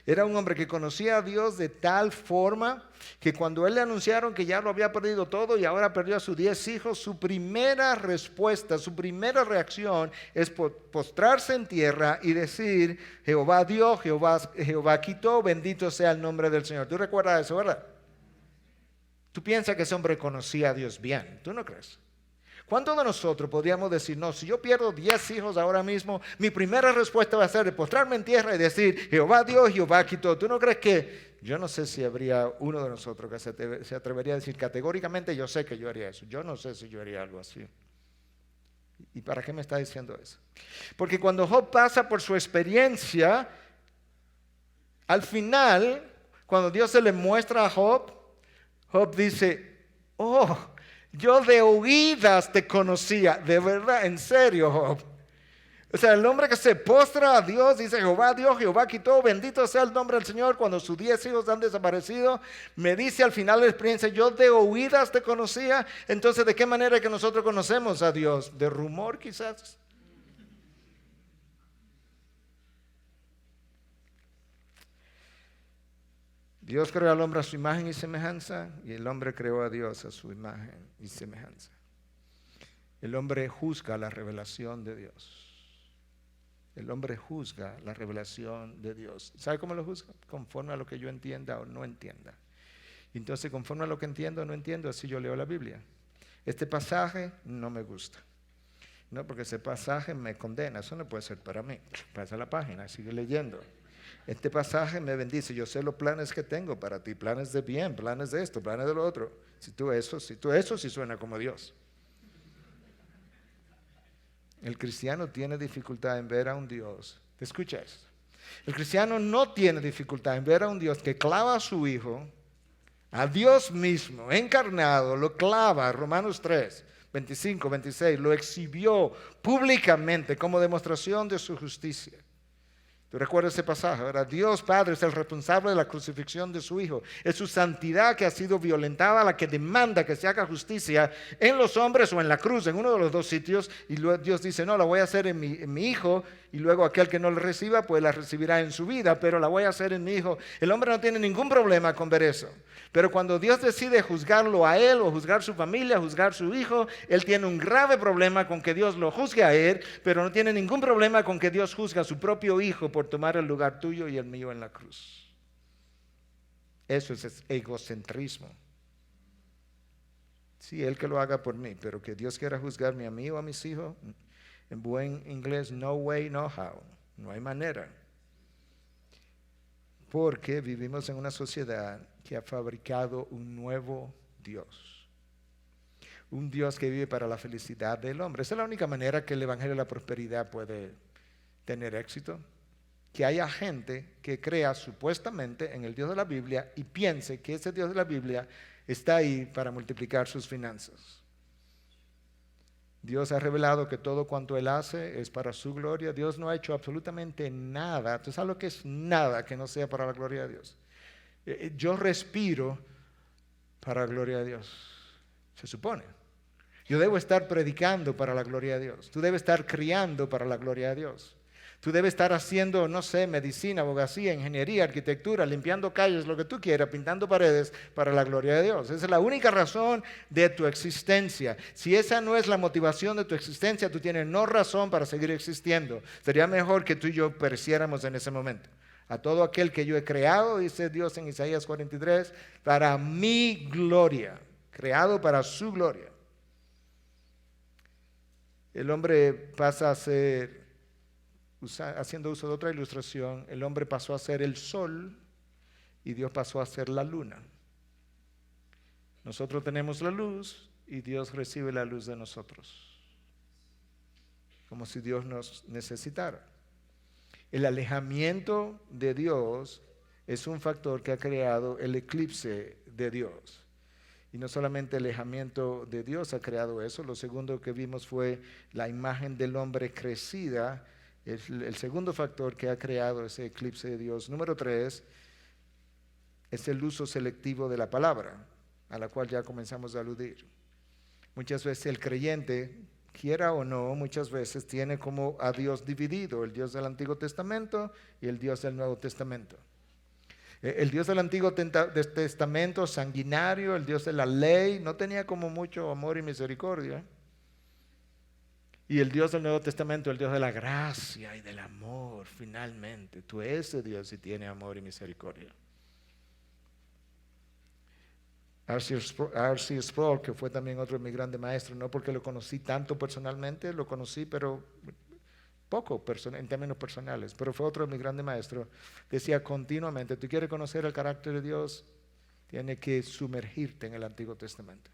Era un hombre que conocía a Dios de tal forma que cuando él le anunciaron que ya lo había perdido todo y ahora perdió a sus 10 hijos, su primera respuesta, su primera reacción es postrarse en tierra y decir, Jehová dio, Jehová quitó, bendito sea el nombre del Señor. ¿Tú recuerdas eso, verdad? Tú piensas que ese hombre conocía a Dios bien, ¿tú no crees? ¿Cuántos de nosotros podríamos decir, no, si yo pierdo 10 hijos ahora mismo, mi primera respuesta va a ser de postrarme en tierra y decir, Jehová dio, Jehová quitó? ¿Tú no crees que, yo no sé si habría uno de nosotros que se atrevería a decir categóricamente, yo sé que yo haría eso? Yo no sé si yo haría algo así. ¿Y para qué me está diciendo eso? Porque cuando Job pasa por su experiencia, al final, cuando Dios se le muestra a Job, Job dice, oh, yo de oídas te conocía, de verdad, en serio, Job. O sea, el hombre que se postra a Dios, dice Jehová Dios, Jehová quitó, bendito sea el nombre del Señor, cuando sus 10 hijos han desaparecido, me dice al final de la experiencia, yo de oídas te conocía. Entonces, ¿de qué manera que nosotros conocemos a Dios? ¿De rumor quizás? Dios creó al hombre a su imagen y semejanza, y el hombre creó a Dios a su imagen y semejanza. El hombre juzga la revelación de Dios. El hombre juzga la revelación de Dios. ¿Sabe cómo lo juzga? Conforme a lo que yo entienda o no entienda. Entonces, conforme a lo que entiendo o no entiendo, así yo leo la Biblia. Este pasaje no me gusta. No, porque ese pasaje me condena. Eso no puede ser para mí. Pasa la página, sigue leyendo. Este pasaje me bendice, yo sé los planes que tengo para ti, planes de bien, planes de esto, planes de lo otro. Si tú eso sí suena como Dios. El cristiano tiene dificultad en ver a un Dios. ¿Te escuchas? El cristiano no tiene dificultad en ver a un Dios que clava a su Hijo, a Dios mismo, encarnado, lo clava, Romanos 3, 25, 26, lo exhibió públicamente como demostración de su justicia. ¿Tú recuerdas ese pasaje? ¿Verdad? Dios Padre es el responsable de la crucifixión de su Hijo. Es su santidad que ha sido violentada la que demanda que se haga justicia en los hombres o en la cruz, en uno de los dos sitios. Y luego Dios dice, no, la voy a hacer en mi Hijo. Y luego aquel que no la reciba, pues la recibirá en su vida, pero la voy a hacer en mi Hijo. El hombre no tiene ningún problema con ver eso. Pero cuando Dios decide juzgarlo a él, o juzgar su familia, juzgar su hijo, él tiene un grave problema con que Dios lo juzgue a él, pero no tiene ningún problema con que Dios juzgue a su propio hijo por tomar el lugar tuyo y el mío en la cruz. Eso es egocentrismo. Sí, él que lo haga por mí, pero que Dios quiera juzgarme a mí o a mis hijos, en buen inglés, no way, no how. No hay manera. Porque vivimos en una sociedad que ha fabricado un nuevo Dios. Un Dios que vive para la felicidad del hombre. Esa es la única manera que el Evangelio de la Prosperidad puede tener éxito. Que haya gente que crea supuestamente en el Dios de la Biblia y piense que ese Dios de la Biblia está ahí para multiplicar sus finanzas. Dios ha revelado que todo cuanto Él hace es para su gloria. Dios no ha hecho absolutamente nada. ¿Tú sabes lo que es nada que no sea para la gloria de Dios? Yo respiro para la gloria de Dios. Se supone. Yo debo estar predicando para la gloria de Dios. Tú debes estar criando para la gloria de Dios. Tú debes estar haciendo, no sé, medicina, abogacía, ingeniería, arquitectura, limpiando calles, lo que tú quieras, pintando paredes para la gloria de Dios. Esa es la única razón de tu existencia. Si esa no es la motivación de tu existencia, tú tienes no razón para seguir existiendo. Sería mejor que tú y yo pereciéramos en ese momento. A todo aquel que yo he creado, dice Dios en Isaías 43, para mi gloria, creado para su gloria. El hombre pasa a ser, haciendo uso de otra ilustración, el hombre pasó a ser el sol y Dios pasó a ser la luna. Nosotros tenemos la luz y Dios recibe la luz de nosotros, como si Dios nos necesitara. El alejamiento de Dios es un factor que ha creado el eclipse de Dios. Y no solamente el alejamiento de Dios ha creado eso, lo segundo que vimos fue la imagen del hombre crecida, el segundo factor que ha creado ese eclipse de Dios. Número 3 es el uso selectivo de la palabra, a la cual ya comenzamos a aludir. Muchas veces el creyente, quiera o no, muchas veces tiene como a Dios dividido, el Dios del Antiguo Testamento y el Dios del Nuevo Testamento. El Dios del Antiguo Testamento, sanguinario, el Dios de la ley, no tenía como mucho amor y misericordia. Y el Dios del Nuevo Testamento, el Dios de la gracia y del amor, finalmente. Tú ese Dios sí tiene amor y misericordia. R.C. Sproul, que fue también otro de mis grandes maestros, no porque lo conocí tanto personalmente, lo conocí pero poco en términos personales, pero fue otro de mis grandes maestros, decía continuamente, tú quieres conocer el carácter de Dios, tienes que sumergirte en el Antiguo Testamento.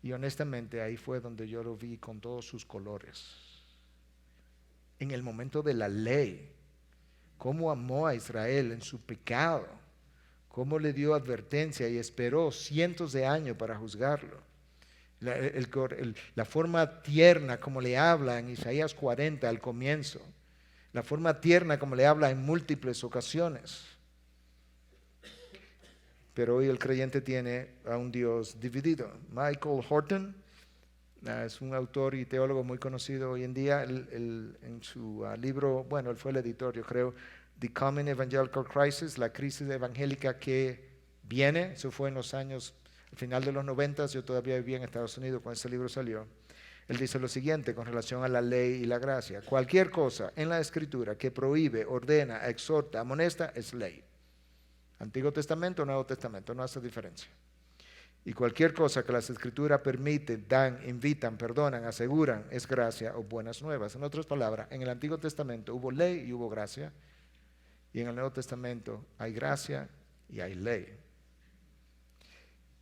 Y honestamente ahí fue donde yo lo vi con todos sus colores. En el momento de la ley, cómo amó a Israel en su pecado, cómo le dio advertencia y esperó cientos de años para juzgarlo. La forma tierna como le habla en Isaías 40 al comienzo, la forma tierna como le habla en múltiples ocasiones. Pero hoy el creyente tiene a un Dios dividido. Michael Horton es un autor y teólogo muy conocido hoy en día. En su libro, bueno, él fue el editor, yo creo, The Coming Evangelical Crisis, la crisis evangélica que viene. Eso fue en los años, al final de los 90, yo todavía vivía en Estados Unidos cuando ese libro salió. Él dice lo siguiente con relación a la ley y la gracia: cualquier cosa en la Escritura que prohíbe, ordena, exhorta, amonesta, es ley. Antiguo Testamento, Nuevo Testamento, no hace diferencia. Y cualquier cosa que las Escrituras permiten, dan, invitan, perdonan, aseguran, es gracia o buenas nuevas. En otras palabras, en el Antiguo Testamento hubo ley y hubo gracia, y en el Nuevo Testamento hay gracia y hay ley.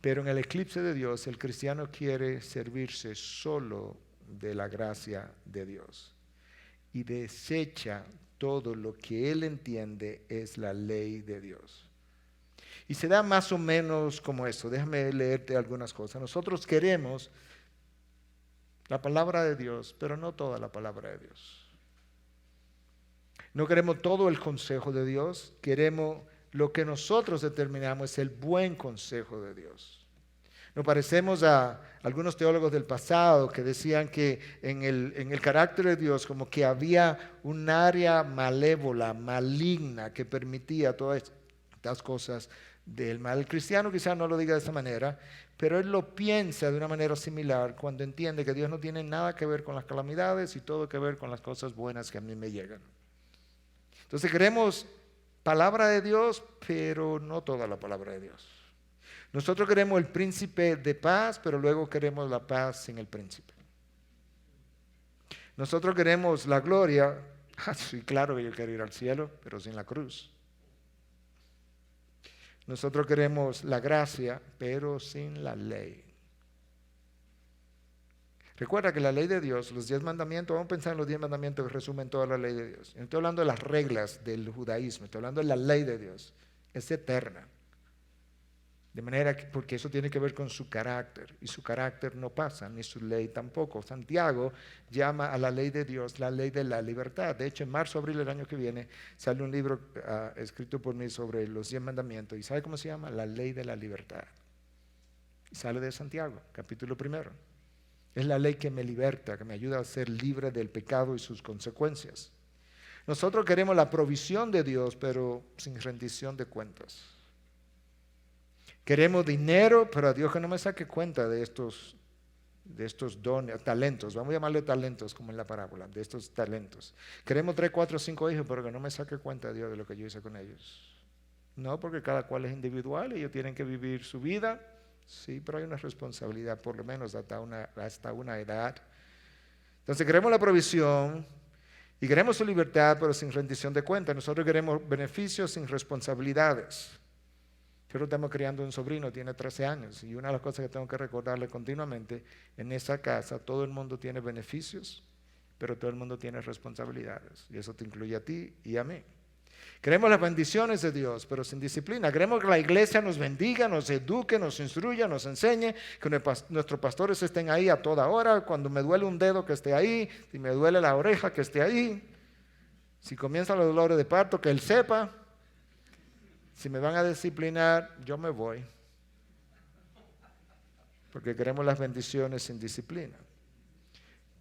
Pero en el eclipse de Dios, el cristiano quiere servirse solo de la gracia de Dios y desecha todo lo que él entiende es la ley de Dios. Y se da más o menos como esto. Déjame leerte algunas cosas. Nosotros queremos la palabra de Dios, pero no toda la palabra de Dios. No queremos todo el consejo de Dios, queremos lo que nosotros determinamos es el buen consejo de Dios. Nos parecemos a algunos teólogos del pasado que decían que en el carácter de Dios como que había un área malévola, maligna, que permitía todas estas cosas del mal. El cristiano quizás no lo diga de esa manera, pero él lo piensa de una manera similar cuando entiende que Dios no tiene nada que ver con las calamidades y todo que ver con las cosas buenas que a mí me llegan. Entonces queremos palabra de Dios, pero no toda la palabra de Dios. Nosotros queremos el príncipe de paz, pero luego queremos la paz sin el príncipe. Nosotros queremos la gloria. Sí, claro que yo quiero ir al cielo, pero sin la cruz. Nosotros queremos la gracia, pero sin la ley. Recuerda que la ley de Dios, los 10 mandamientos, vamos a pensar en los 10 mandamientos que resumen toda la ley de Dios. No estoy hablando de las reglas del judaísmo, estoy hablando de la ley de Dios. Es eterna. De manera que, porque eso tiene que ver con su carácter, y su carácter no pasa, ni su ley tampoco. Santiago llama a la ley de Dios la ley de la libertad. De hecho, en marzo, abril del año que viene, sale un libro escrito por mí sobre los 10 mandamientos. ¿Y sabe cómo se llama? La ley de la libertad. Y sale de Santiago, capítulo 1. Es la ley que me liberta, que me ayuda a ser libre del pecado y sus consecuencias. Nosotros queremos la provisión de Dios, pero sin rendición de cuentas. Queremos dinero, pero a Dios que no me saque cuenta de estos dones, talentos. Vamos a llamarle talentos como en la parábola, de estos talentos. Queremos 3, 4, 5 hijos, pero que no me saque cuenta a Dios de lo que yo hice con ellos. No, porque cada cual es individual y ellos tienen que vivir su vida. Sí, pero hay una responsabilidad, por lo menos hasta una edad. Entonces queremos la provisión y queremos su libertad, pero sin rendición de cuentas. Nosotros queremos beneficios sin responsabilidades. Nosotros estamos criando un sobrino, tiene 13 años, y una de las cosas que tengo que recordarle continuamente, en esa casa todo el mundo tiene beneficios, pero todo el mundo tiene responsabilidades, y eso te incluye a ti y a mí. Queremos las bendiciones de Dios, pero sin disciplina. Queremos que la iglesia nos bendiga, nos eduque, nos instruya, nos enseñe, que nuestros pastores estén ahí a toda hora. Cuando me duele un dedo, que esté ahí. Si me duele la oreja, que esté ahí. Si comienzan los dolores de parto, que él sepa. Si me van a disciplinar, yo me voy. Porque queremos las bendiciones sin disciplina.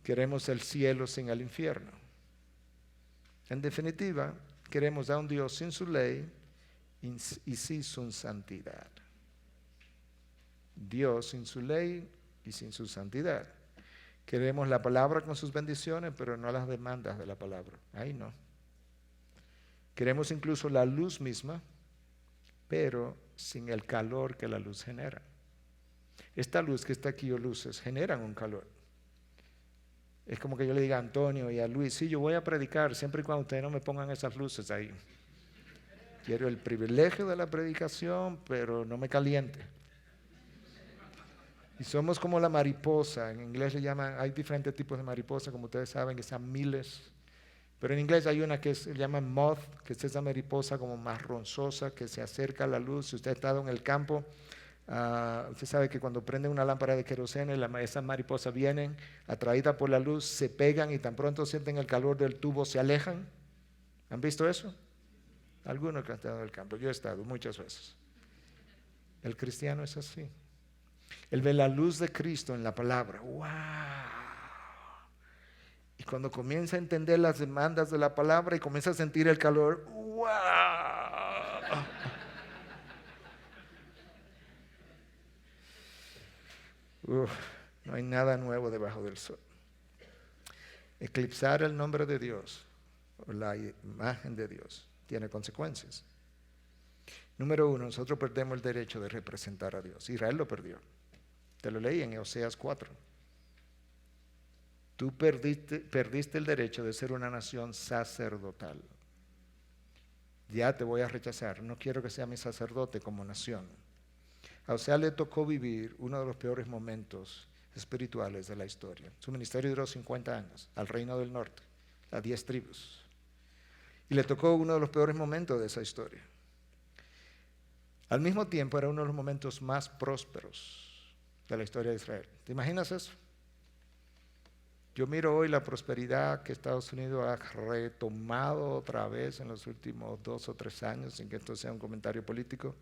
Queremos el cielo sin el infierno. En definitiva, queremos a un Dios sin su ley y sin su santidad. Dios sin su ley y sin su santidad. Queremos la palabra con sus bendiciones, pero no las demandas de la palabra. Ahí no. Queremos incluso la luz misma, pero sin el calor que la luz genera. Esta luz que está aquí o luces generan un calor. Es como que yo le diga a Antonio y a Luis, sí, yo voy a predicar siempre y cuando ustedes no me pongan esas luces ahí. Quiero el privilegio de la predicación, pero no me caliente. Y somos como la mariposa, en inglés le llaman, hay diferentes tipos de mariposa, como ustedes saben, que son miles. Pero en inglés hay una que se llama moth, que es esa mariposa como marronzosa que se acerca a la luz. Si usted ha estado en el campo, usted sabe que cuando prenden una lámpara de queroseno, esas mariposas vienen atraídas por la luz, se pegan y tan pronto sienten el calor del tubo se alejan. ¿Han visto eso? Algunos que han estado en el campo, yo he estado muchas veces. El cristiano es así. Él ve la luz de Cristo en la palabra. ¡Wow! Y cuando comienza a entender las demandas de la palabra y comienza a sentir el calor, ¡wow! No hay nada nuevo debajo del sol. Eclipsar el nombre de Dios o la imagen de Dios tiene consecuencias. Número 1, nosotros perdemos el derecho de representar a Dios. Israel lo perdió. Te lo leí en Oseas 4. Tú perdiste el derecho de ser una nación sacerdotal. Ya te voy a rechazar. No quiero que sea mi sacerdote como nación. A Oseas le tocó vivir uno de los peores momentos espirituales de la historia. Su ministerio duró 50 años, al reino del norte, a 10 tribus. Y le tocó uno de los peores momentos de esa historia. Al mismo tiempo era uno de los momentos más prósperos de la historia de Israel. ¿Te imaginas eso? Yo miro hoy la prosperidad que Estados Unidos ha retomado otra vez en los últimos 2 o 3 años, sin que esto sea un comentario político.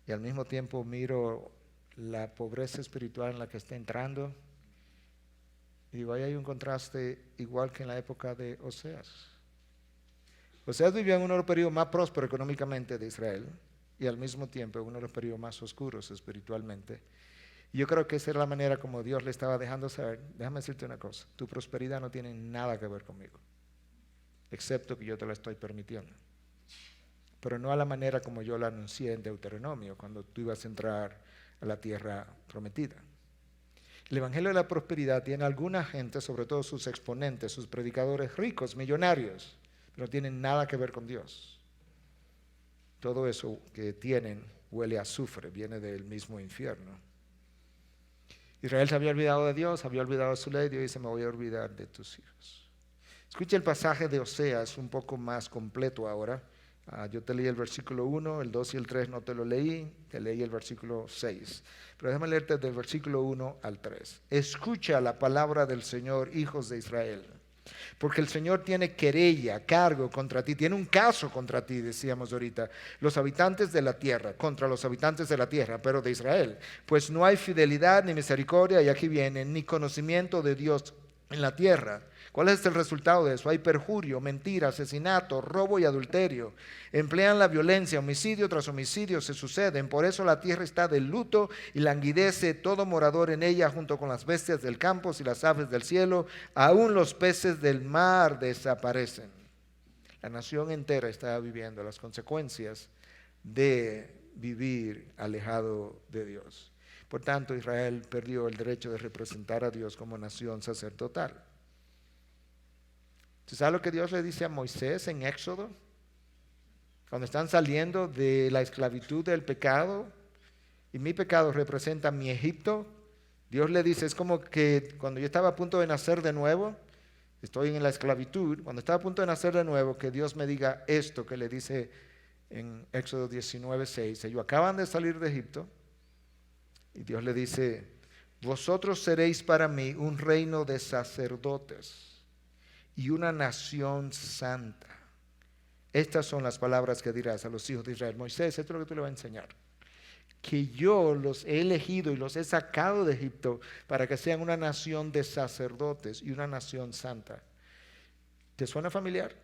Y al mismo tiempo miro la pobreza espiritual en la que está entrando. Y digo, ahí hay un contraste igual que en la época de Oseas. Oseas vivía en uno de los periodos más prósperos económicamente de Israel y al mismo tiempo en uno de los periodos más oscuros espiritualmente. Y yo creo que esa era la manera como Dios le estaba dejando saber, déjame decirte una cosa, tu prosperidad no tiene nada que ver conmigo, excepto que yo te la estoy permitiendo. Pero no a la manera como yo la anuncié en Deuteronomio, cuando tú ibas a entrar a la tierra prometida. El Evangelio de la Prosperidad tiene alguna gente, sobre todo sus exponentes, sus predicadores ricos, millonarios, pero no tienen nada que ver con Dios. Todo eso que tienen huele a azufre, viene del mismo infierno. Israel se había olvidado de Dios, había olvidado de su ley, Dios dice, me voy a olvidar de tus hijos. Escucha el pasaje de Oseas un poco más completo ahora. Yo te leí el versículo 1, el 2 y el 3 no te lo leí, te leí el versículo 6. Pero déjame leerte del versículo 1 al 3. Escucha la palabra del Señor, hijos de Israel. Porque el Señor tiene querella, cargo contra ti, tiene un caso contra ti, decíamos ahorita, los habitantes de la tierra, contra los habitantes de la tierra, pero de Israel. Pues no hay fidelidad ni misericordia, y aquí viene, ni conocimiento de Dios en la tierra. ¿Cuál es el resultado de eso? Hay perjurio, mentira, asesinato, robo y adulterio. Emplean la violencia, homicidio tras homicidio se suceden. Por eso la tierra está de luto y languidece todo morador en ella, junto con las bestias del campo y las aves del cielo. Aún los peces del mar desaparecen. La nación entera está viviendo las consecuencias de vivir alejado de Dios. Por tanto, Israel perdió el derecho de representar a Dios como nación sacerdotal. ¿Tú sabes lo que Dios le dice a Moisés en Éxodo? Cuando están saliendo de la esclavitud del pecado, y mi pecado representa mi Egipto, Dios le dice, es como que cuando yo estaba a punto de nacer de nuevo, estoy en la esclavitud, cuando estaba a punto de nacer de nuevo, que Dios me diga esto que le dice en Éxodo 19:6. Ellos acaban de salir de Egipto, y Dios le dice, vosotros seréis para mí un reino de sacerdotes y una nación santa. Estas son las palabras que dirás a los hijos de Israel. Moisés, esto es lo que tú le vas a enseñar. Que yo los he elegido y los he sacado de Egipto para que sean una nación de sacerdotes y una nación santa. ¿Te suena familiar?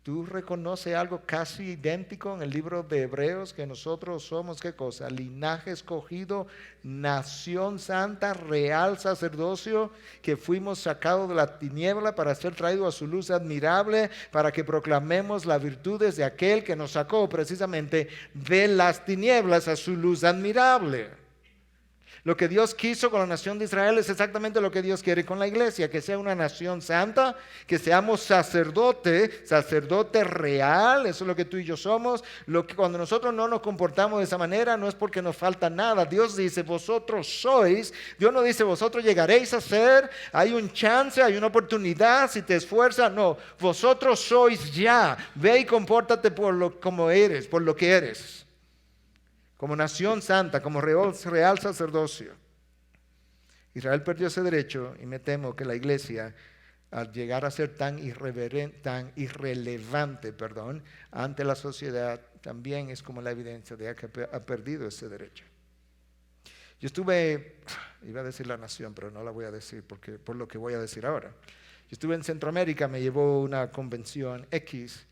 ¿Tú reconoces algo casi idéntico en el libro de Hebreos? Que nosotros somos, ¿qué cosa? Linaje escogido, nación santa, real sacerdocio, que fuimos sacados de la tiniebla para ser traídos a su luz admirable, para que proclamemos las virtudes de aquel que nos sacó precisamente de las tinieblas a su luz admirable. Lo que Dios quiso con la nación de Israel es exactamente lo que Dios quiere con la iglesia, que sea una nación santa, que seamos sacerdote real, eso es lo que tú y yo somos. Lo que cuando nosotros no nos comportamos de esa manera no es porque nos falta nada. Dios dice, vosotros sois, Dios no dice, vosotros llegaréis a ser, hay un chance, hay una oportunidad, si te esfuerzas, no, vosotros sois ya, ve y compórtate como eres, por lo que eres. Como nación santa, como real sacerdocio. Israel perdió ese derecho y me temo que la iglesia, al llegar a ser tan irrelevante ante la sociedad, también es como la evidencia de que ha perdido ese derecho. Yo iba a decir la nación, pero no la voy a decir por lo que voy a decir ahora. Yo estuve en Centroamérica, me llevó una convención X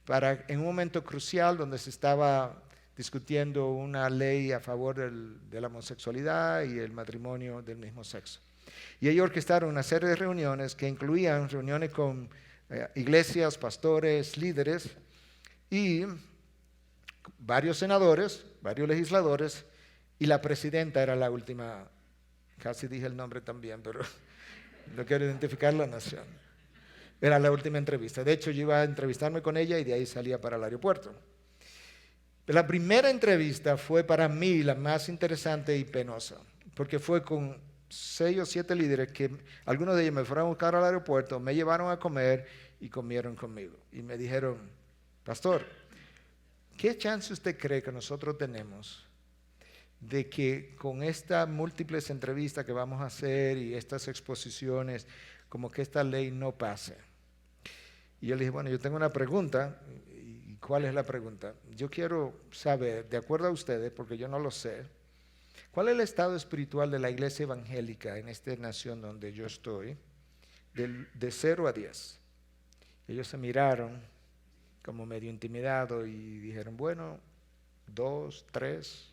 en un momento crucial donde se estaba discutiendo una ley a favor de la homosexualidad y el matrimonio del mismo sexo. Y ellos orquestaron una serie de reuniones que incluían reuniones con iglesias, pastores, líderes y varios senadores, varios legisladores, y la presidenta era la última, casi dije el nombre también, pero no quiero identificar la nación. Era la última entrevista. De hecho, yo iba a entrevistarme con ella y de ahí salía para el aeropuerto. La primera entrevista fue para mí la más interesante y penosa, porque fue con 6 o 7 líderes que algunos de ellos me fueron a buscar al aeropuerto, me llevaron a comer y comieron conmigo. Y me dijeron, pastor, ¿qué chance usted cree que nosotros tenemos de que con estas múltiples entrevistas que vamos a hacer y estas exposiciones, como que esta ley no pase? Y yo le dije, bueno, yo tengo una pregunta. ¿Cuál es la pregunta? Yo quiero saber, de acuerdo a ustedes, porque yo no lo sé, ¿cuál es el estado espiritual de la iglesia evangélica en esta nación donde yo estoy, de 0 a 10? Ellos se miraron como medio intimidados y dijeron, bueno, 2, 3.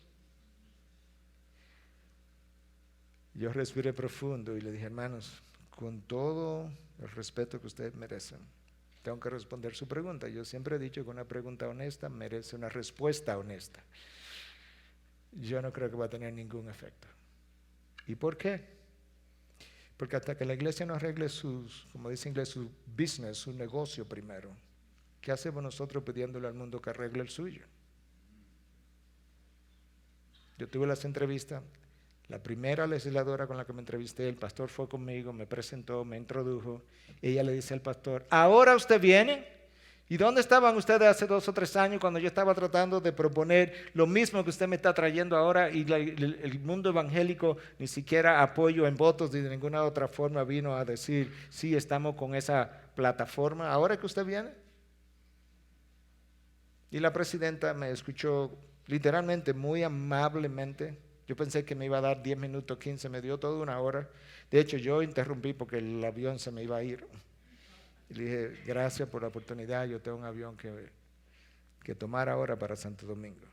Yo respiré profundo y le dije, hermanos, con todo el respeto que ustedes merecen, tengo que responder su pregunta. Yo siempre he dicho que una pregunta honesta merece una respuesta honesta. Yo no creo que va a tener ningún efecto. ¿Y por qué? Porque hasta que la iglesia no arregle como dice en inglés, su business, su negocio primero, ¿qué hacemos nosotros pidiéndole al mundo que arregle el suyo? Yo tuve las entrevistas. La primera legisladora con la que me entrevisté, el pastor fue conmigo, me presentó, me introdujo. Ella le dice al pastor, ¿ahora usted viene? ¿Y dónde estaban ustedes hace 2 o 3 años cuando yo estaba tratando de proponer lo mismo que usted me está trayendo ahora? Y el mundo evangélico ni siquiera apoyo en votos ni de ninguna otra forma vino a decir, sí, estamos con esa plataforma. ¿Ahora que usted viene? Y la presidenta me escuchó literalmente muy amablemente. Yo pensé que me iba a dar 10 minutos, 15, me dio toda una hora. De hecho, yo interrumpí porque el avión se me iba a ir. Y le dije, gracias por la oportunidad, yo tengo un avión que tomar ahora para Santo Domingo.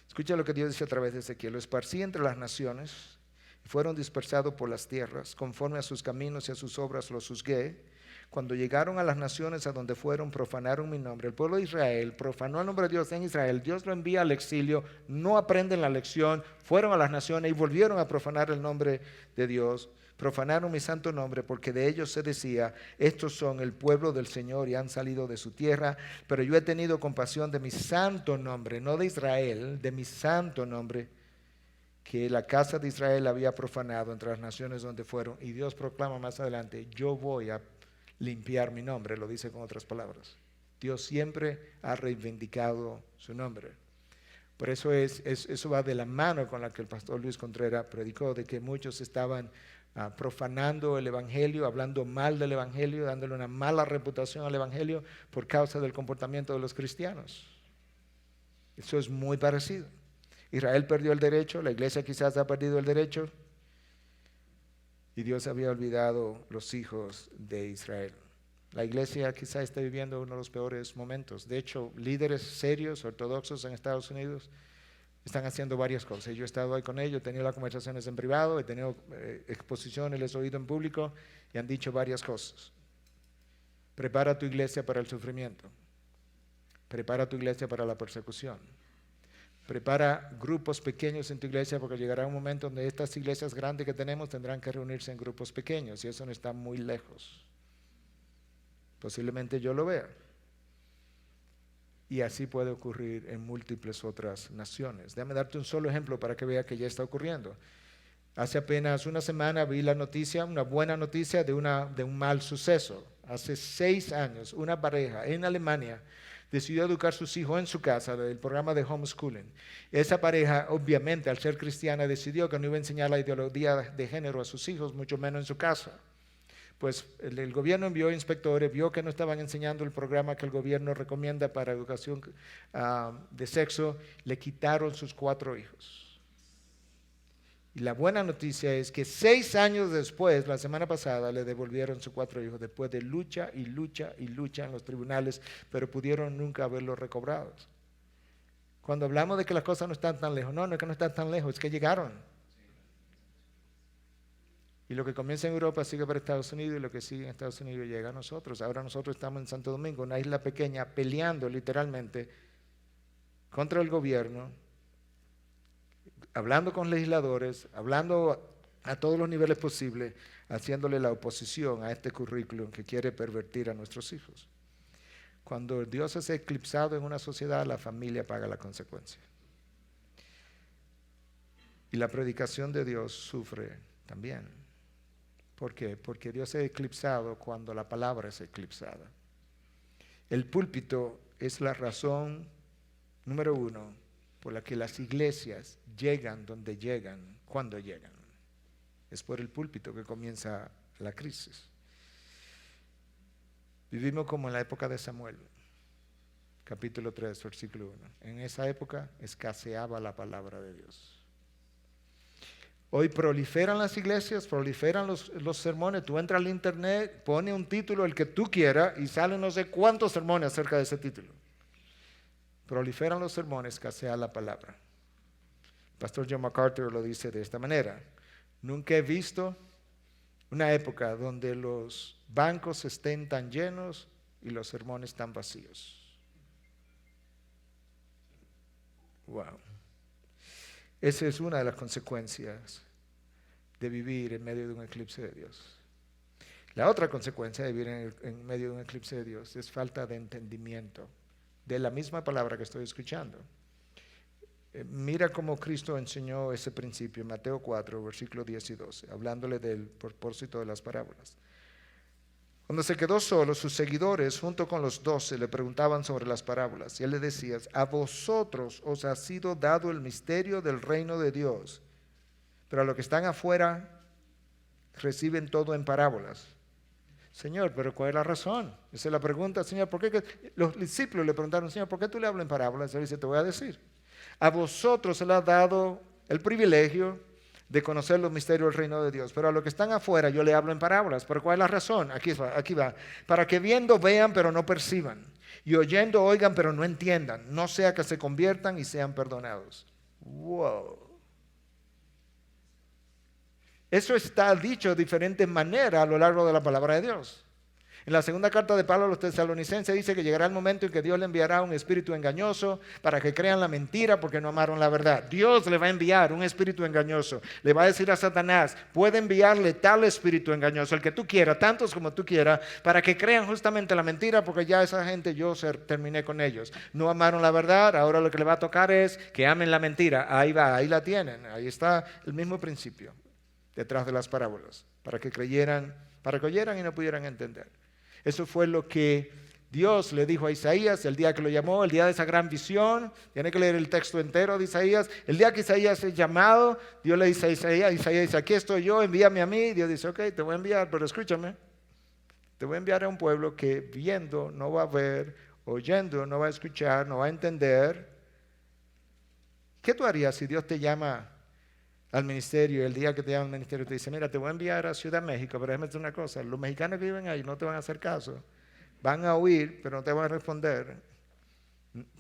Escucha lo que Dios dice a través de Ezequiel: lo esparcí entre las naciones, fueron dispersados por las tierras, conforme a sus caminos y a sus obras los juzgué. Cuando llegaron a las naciones a donde fueron, profanaron mi nombre. El pueblo de Israel profanó el nombre de Dios en Israel. Dios lo envía al exilio, no aprenden la lección, fueron a las naciones y volvieron a profanar el nombre de Dios. Profanaron mi santo nombre, porque de ellos se decía, estos son el pueblo del Señor y han salido de su tierra. Pero yo he tenido compasión de mi santo nombre, no de Israel, de mi santo nombre, que la casa de Israel había profanado entre las naciones donde fueron. Y Dios proclama más adelante, yo voy a limpiar mi nombre, lo dice con otras palabras. Dios siempre ha reivindicado su nombre. Por eso eso va de la mano con la que el pastor Luis Contreras predicó, de que muchos estaban profanando el Evangelio, hablando mal del Evangelio, dándole una mala reputación al Evangelio por causa del comportamiento de los cristianos. Eso es muy parecido. Israel perdió el derecho, la iglesia quizás ha perdido el derecho, y Dios había olvidado los hijos de Israel. La iglesia quizás esté viviendo uno de los peores momentos. De hecho, líderes serios, ortodoxos en Estados Unidos, están haciendo varias cosas. Yo he estado ahí con ellos, he tenido las conversaciones en privado, he tenido exposiciones, les he oído en público y han dicho varias cosas. Prepara tu iglesia para el sufrimiento. Prepara tu iglesia para la persecución. Prepara grupos pequeños en tu iglesia, porque llegará un momento donde estas iglesias grandes que tenemos tendrán que reunirse en grupos pequeños y eso no está muy lejos. Posiblemente yo lo vea. Y así puede ocurrir en múltiples otras naciones. Déjame darte un solo ejemplo para que vea que ya está ocurriendo. Hace apenas una semana vi la noticia, una buena noticia de un mal suceso. Hace 6 años, una pareja en Alemania decidió educar a sus hijos en su casa, del programa de homeschooling. Esa pareja, obviamente, al ser cristiana, decidió que no iba a enseñar la ideología de género a sus hijos, mucho menos en su casa. Pues el gobierno envió inspectores, vio que no estaban enseñando el programa que el gobierno recomienda para educación de sexo, le quitaron sus 4 hijos. Y la buena noticia es que 6 años después, la semana pasada, le devolvieron sus 4 hijos, después de lucha y lucha y lucha en los tribunales, pero pudieron nunca haberlos recobrado. Cuando hablamos de que las cosas no están tan lejos, no es que no están tan lejos, es que llegaron. Y lo que comienza en Europa sigue para Estados Unidos, y lo que sigue en Estados Unidos llega a nosotros. Ahora nosotros estamos en Santo Domingo, una isla pequeña, peleando literalmente contra el gobierno, hablando con legisladores, hablando a todos los niveles posibles, haciéndole la oposición a este currículum que quiere pervertir a nuestros hijos. Cuando Dios es eclipsado en una sociedad, la familia paga la consecuencia. Y la predicación de Dios sufre también. ¿Por qué? Porque Dios es eclipsado cuando la palabra es eclipsada. El púlpito es la razón número 1 por la que las iglesias llegan donde llegan, cuando llegan. Es por el púlpito que comienza la crisis. Vivimos como en la época de Samuel, capítulo 3, versículo 1. En esa época escaseaba la palabra de Dios. Hoy proliferan las iglesias, proliferan los sermones. Tú entras al internet, pone un título, el que tú quieras, y salen no sé cuántos sermones acerca de ese título. Proliferan los sermones, escasea la palabra. El pastor John MacArthur lo dice de esta manera: nunca he visto una época donde los bancos estén tan llenos y los sermones tan vacíos. Wow. Esa es una de las consecuencias de vivir en medio de un eclipse de Dios. La otra consecuencia de vivir en medio de un eclipse de Dios es falta de entendimiento de la misma palabra que estoy escuchando. Mira cómo Cristo enseñó ese principio en Mateo 4, versículos 10 y 12, hablándole del propósito de las parábolas. Cuando se quedó solo, sus seguidores, junto con los 12, le preguntaban sobre las parábolas. Y él les decía: a vosotros os ha sido dado el misterio del reino de Dios, pero a los que están afuera reciben todo en parábolas. Señor, pero ¿cuál es la razón? Esa es la pregunta, Señor. ¿Por qué? Los discípulos le preguntaron: Señor, ¿por qué tú le hablas en parábolas? Él dice: te voy a decir. A vosotros se le ha dado el privilegio de conocer los misterios del reino de Dios. Pero a los que están afuera yo le hablo en parábolas. ¿Pero cuál es la razón? Aquí va. Para que viendo vean pero no perciban. Y oyendo oigan pero no entiendan. No sea que se conviertan y sean perdonados. Wow. Eso está dicho de diferentes maneras a lo largo de la palabra de Dios. En la segunda carta de Pablo a los tesalonicenses dice que llegará el momento en que Dios le enviará un espíritu engañoso para que crean la mentira porque no amaron la verdad. Dios le va a enviar un espíritu engañoso. Le va a decir a Satanás, puede enviarle tal espíritu engañoso, el que tú quieras, tantos como tú quieras, para que crean justamente la mentira porque ya esa gente yo terminé con ellos. No amaron la verdad, ahora lo que le va a tocar es que amen la mentira. Ahí va, ahí la tienen. Ahí está el mismo principio detrás de las parábolas, para que oyeran y no pudieran entender. Eso fue lo que Dios le dijo a Isaías el día que lo llamó, el día de esa gran visión. Tiene que leer el texto entero de Isaías. El día que Isaías es llamado, Dios le dice a Isaías dice, aquí estoy yo, envíame a mí. Dios dice, ok, te voy a enviar, pero escúchame. Te voy a enviar a un pueblo que viendo no va a ver, oyendo no va a escuchar, no va a entender. ¿Qué tú harías si Dios te llama al ministerio, el día que te llama al ministerio te dice, mira, te voy a enviar a Ciudad México, pero déjame decir una cosa, los mexicanos que viven ahí no te van a hacer caso, van a oír, pero no te van a responder,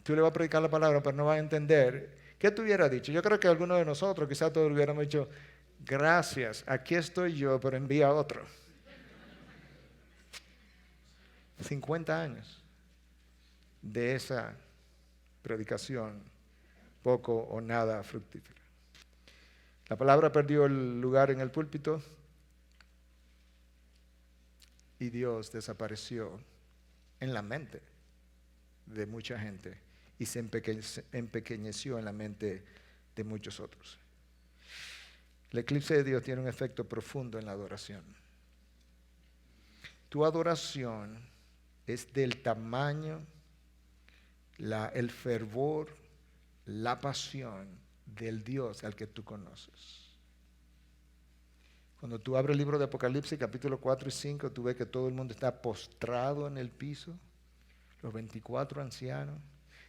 tú le vas a predicar la palabra, pero no van a entender. ¿Qué te hubiera dicho? Yo creo que algunos de nosotros, quizás todos hubiéramos dicho, gracias, aquí estoy yo, pero envía a otro. 50 años de esa predicación, poco o nada fructífera. La palabra perdió el lugar en el púlpito y Dios desapareció en la mente de mucha gente y se empequeñeció en la mente de muchos otros. El eclipse de Dios tiene un efecto profundo en la adoración. Tu adoración es del tamaño, el fervor, la pasión del Dios al que tú conoces. Cuando tú abres el libro de Apocalipsis, capítulo 4 y 5, tú ves que todo el mundo está postrado en el piso. Los 24 ancianos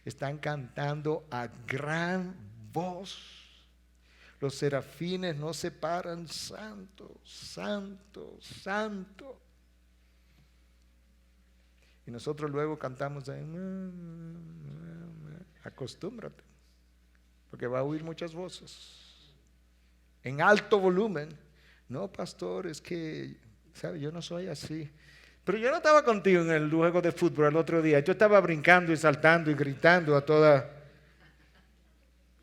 están cantando a gran voz. Los serafines no se paran, santo, santo, santo. Y nosotros luego cantamos ahí, acostúmbrate, porque va a oír muchas voces en alto volumen. No, pastor, es que, ¿sabe? Yo no soy así. Pero yo no estaba contigo en el juego de fútbol el otro día. Yo estaba brincando y saltando y gritando a toda.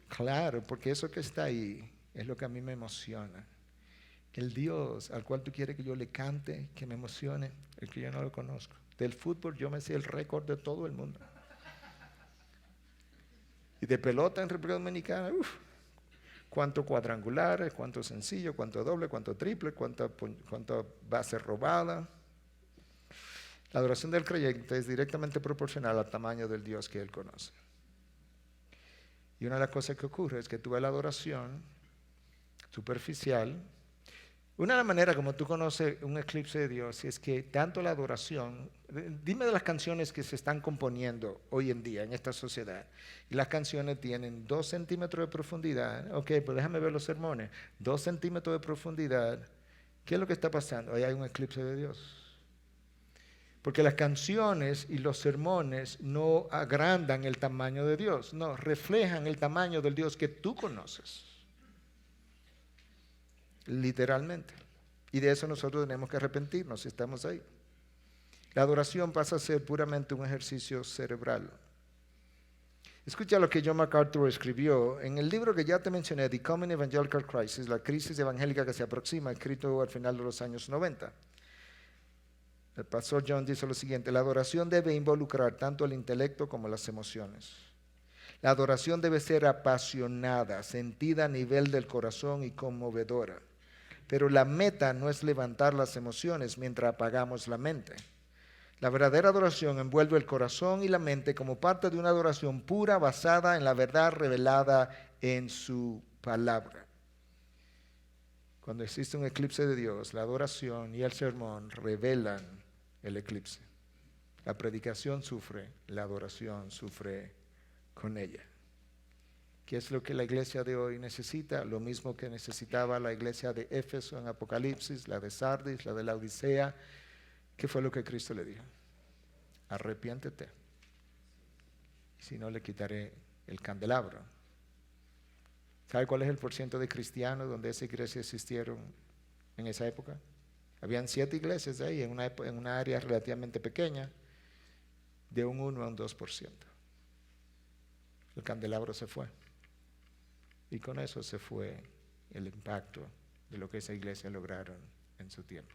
Claro, porque eso que está ahí es lo que a mí me emociona. El Dios al cual tú quieres que yo le cante, que me emocione, el que yo no lo conozco. Del fútbol yo me sé el récord de todo el mundo. Y de pelota en República Dominicana, cuánto cuadrangulares, cuánto sencillo, cuánto doble, cuánto triple, cuánta base robada. La adoración del creyente es directamente proporcional al tamaño del Dios que él conoce. Y una de las cosas que ocurre es que tú ves la adoración superficial. Una de las maneras como tú conoces un eclipse de Dios es que tanto la adoración, dime de las canciones que se están componiendo hoy en día en esta sociedad, y las canciones tienen 2 centímetros de profundidad, ok, pues déjame ver los sermones, 2 centímetros de profundidad, ¿qué es lo que está pasando? Ahí hay un eclipse de Dios. Porque las canciones y los sermones no agrandan el tamaño de Dios, no, reflejan el tamaño del Dios que tú conoces. Literalmente. Y de eso nosotros tenemos que arrepentirnos si estamos ahí. La adoración pasa a ser puramente un ejercicio cerebral. Escucha lo que John MacArthur escribió en el libro que ya te mencioné, The Coming Evangelical Crisis, la crisis evangélica que se aproxima, escrito al final de los años 90. El pastor John dice lo siguiente: la adoración debe involucrar tanto el intelecto como las emociones. La adoración debe ser apasionada, sentida a nivel del corazón y conmovedora. Pero la meta no es levantar las emociones mientras apagamos la mente. La verdadera adoración envuelve el corazón y la mente como parte de una adoración pura basada en la verdad revelada en su palabra. Cuando existe un eclipse de Dios, la adoración y el sermón revelan el eclipse. La predicación sufre, la adoración sufre con ella. ¿Qué es lo que la iglesia de hoy necesita? Lo mismo que necesitaba la iglesia de Éfeso en Apocalipsis, la de Sardis, la de la Odisea. ¿Qué fue lo que Cristo le dijo? Arrepiéntete. Si no, le quitaré el candelabro. ¿Sabe cuál es el porciento de cristianos donde esas iglesias existieron en esa época? Habían 7 iglesias ahí en una área relativamente pequeña, de un 1 a un 2%. El candelabro se fue. Y con eso se fue el impacto de lo que esa iglesia lograron en su tiempo.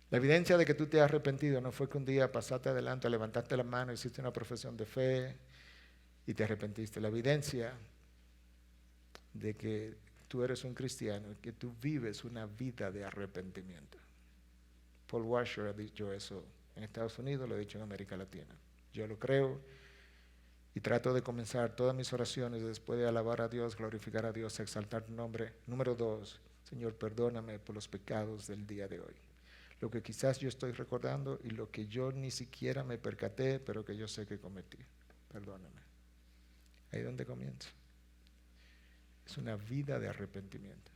La evidencia de que tú te has arrepentido no fue que un día pasaste adelante, levantaste la mano, hiciste una profesión de fe y te arrepentiste. La evidencia de que tú eres un cristiano y que tú vives una vida de arrepentimiento. Paul Washer ha dicho eso en Estados Unidos, lo ha dicho en América Latina. Yo lo creo y trato de comenzar todas mis oraciones después de alabar a Dios, glorificar a Dios, exaltar tu nombre. Número 2, Señor, perdóname por los pecados del día de hoy. Lo que quizás yo estoy recordando y lo que yo ni siquiera me percaté, pero que yo sé que cometí. Perdóname. Ahí es donde comienza. Es una vida de arrepentimiento.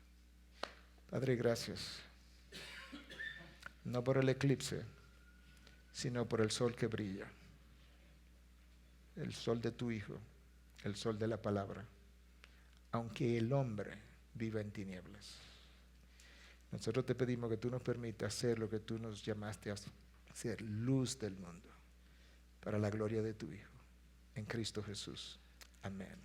Padre, gracias. No por el eclipse, sino por el sol que brilla. El sol de tu Hijo, el sol de la palabra. Aunque el hombre viva en tinieblas. Nosotros te pedimos que tú nos permitas hacer lo que tú nos llamaste a hacer, luz del mundo, para la gloria de tu Hijo. En Cristo Jesús. Amén.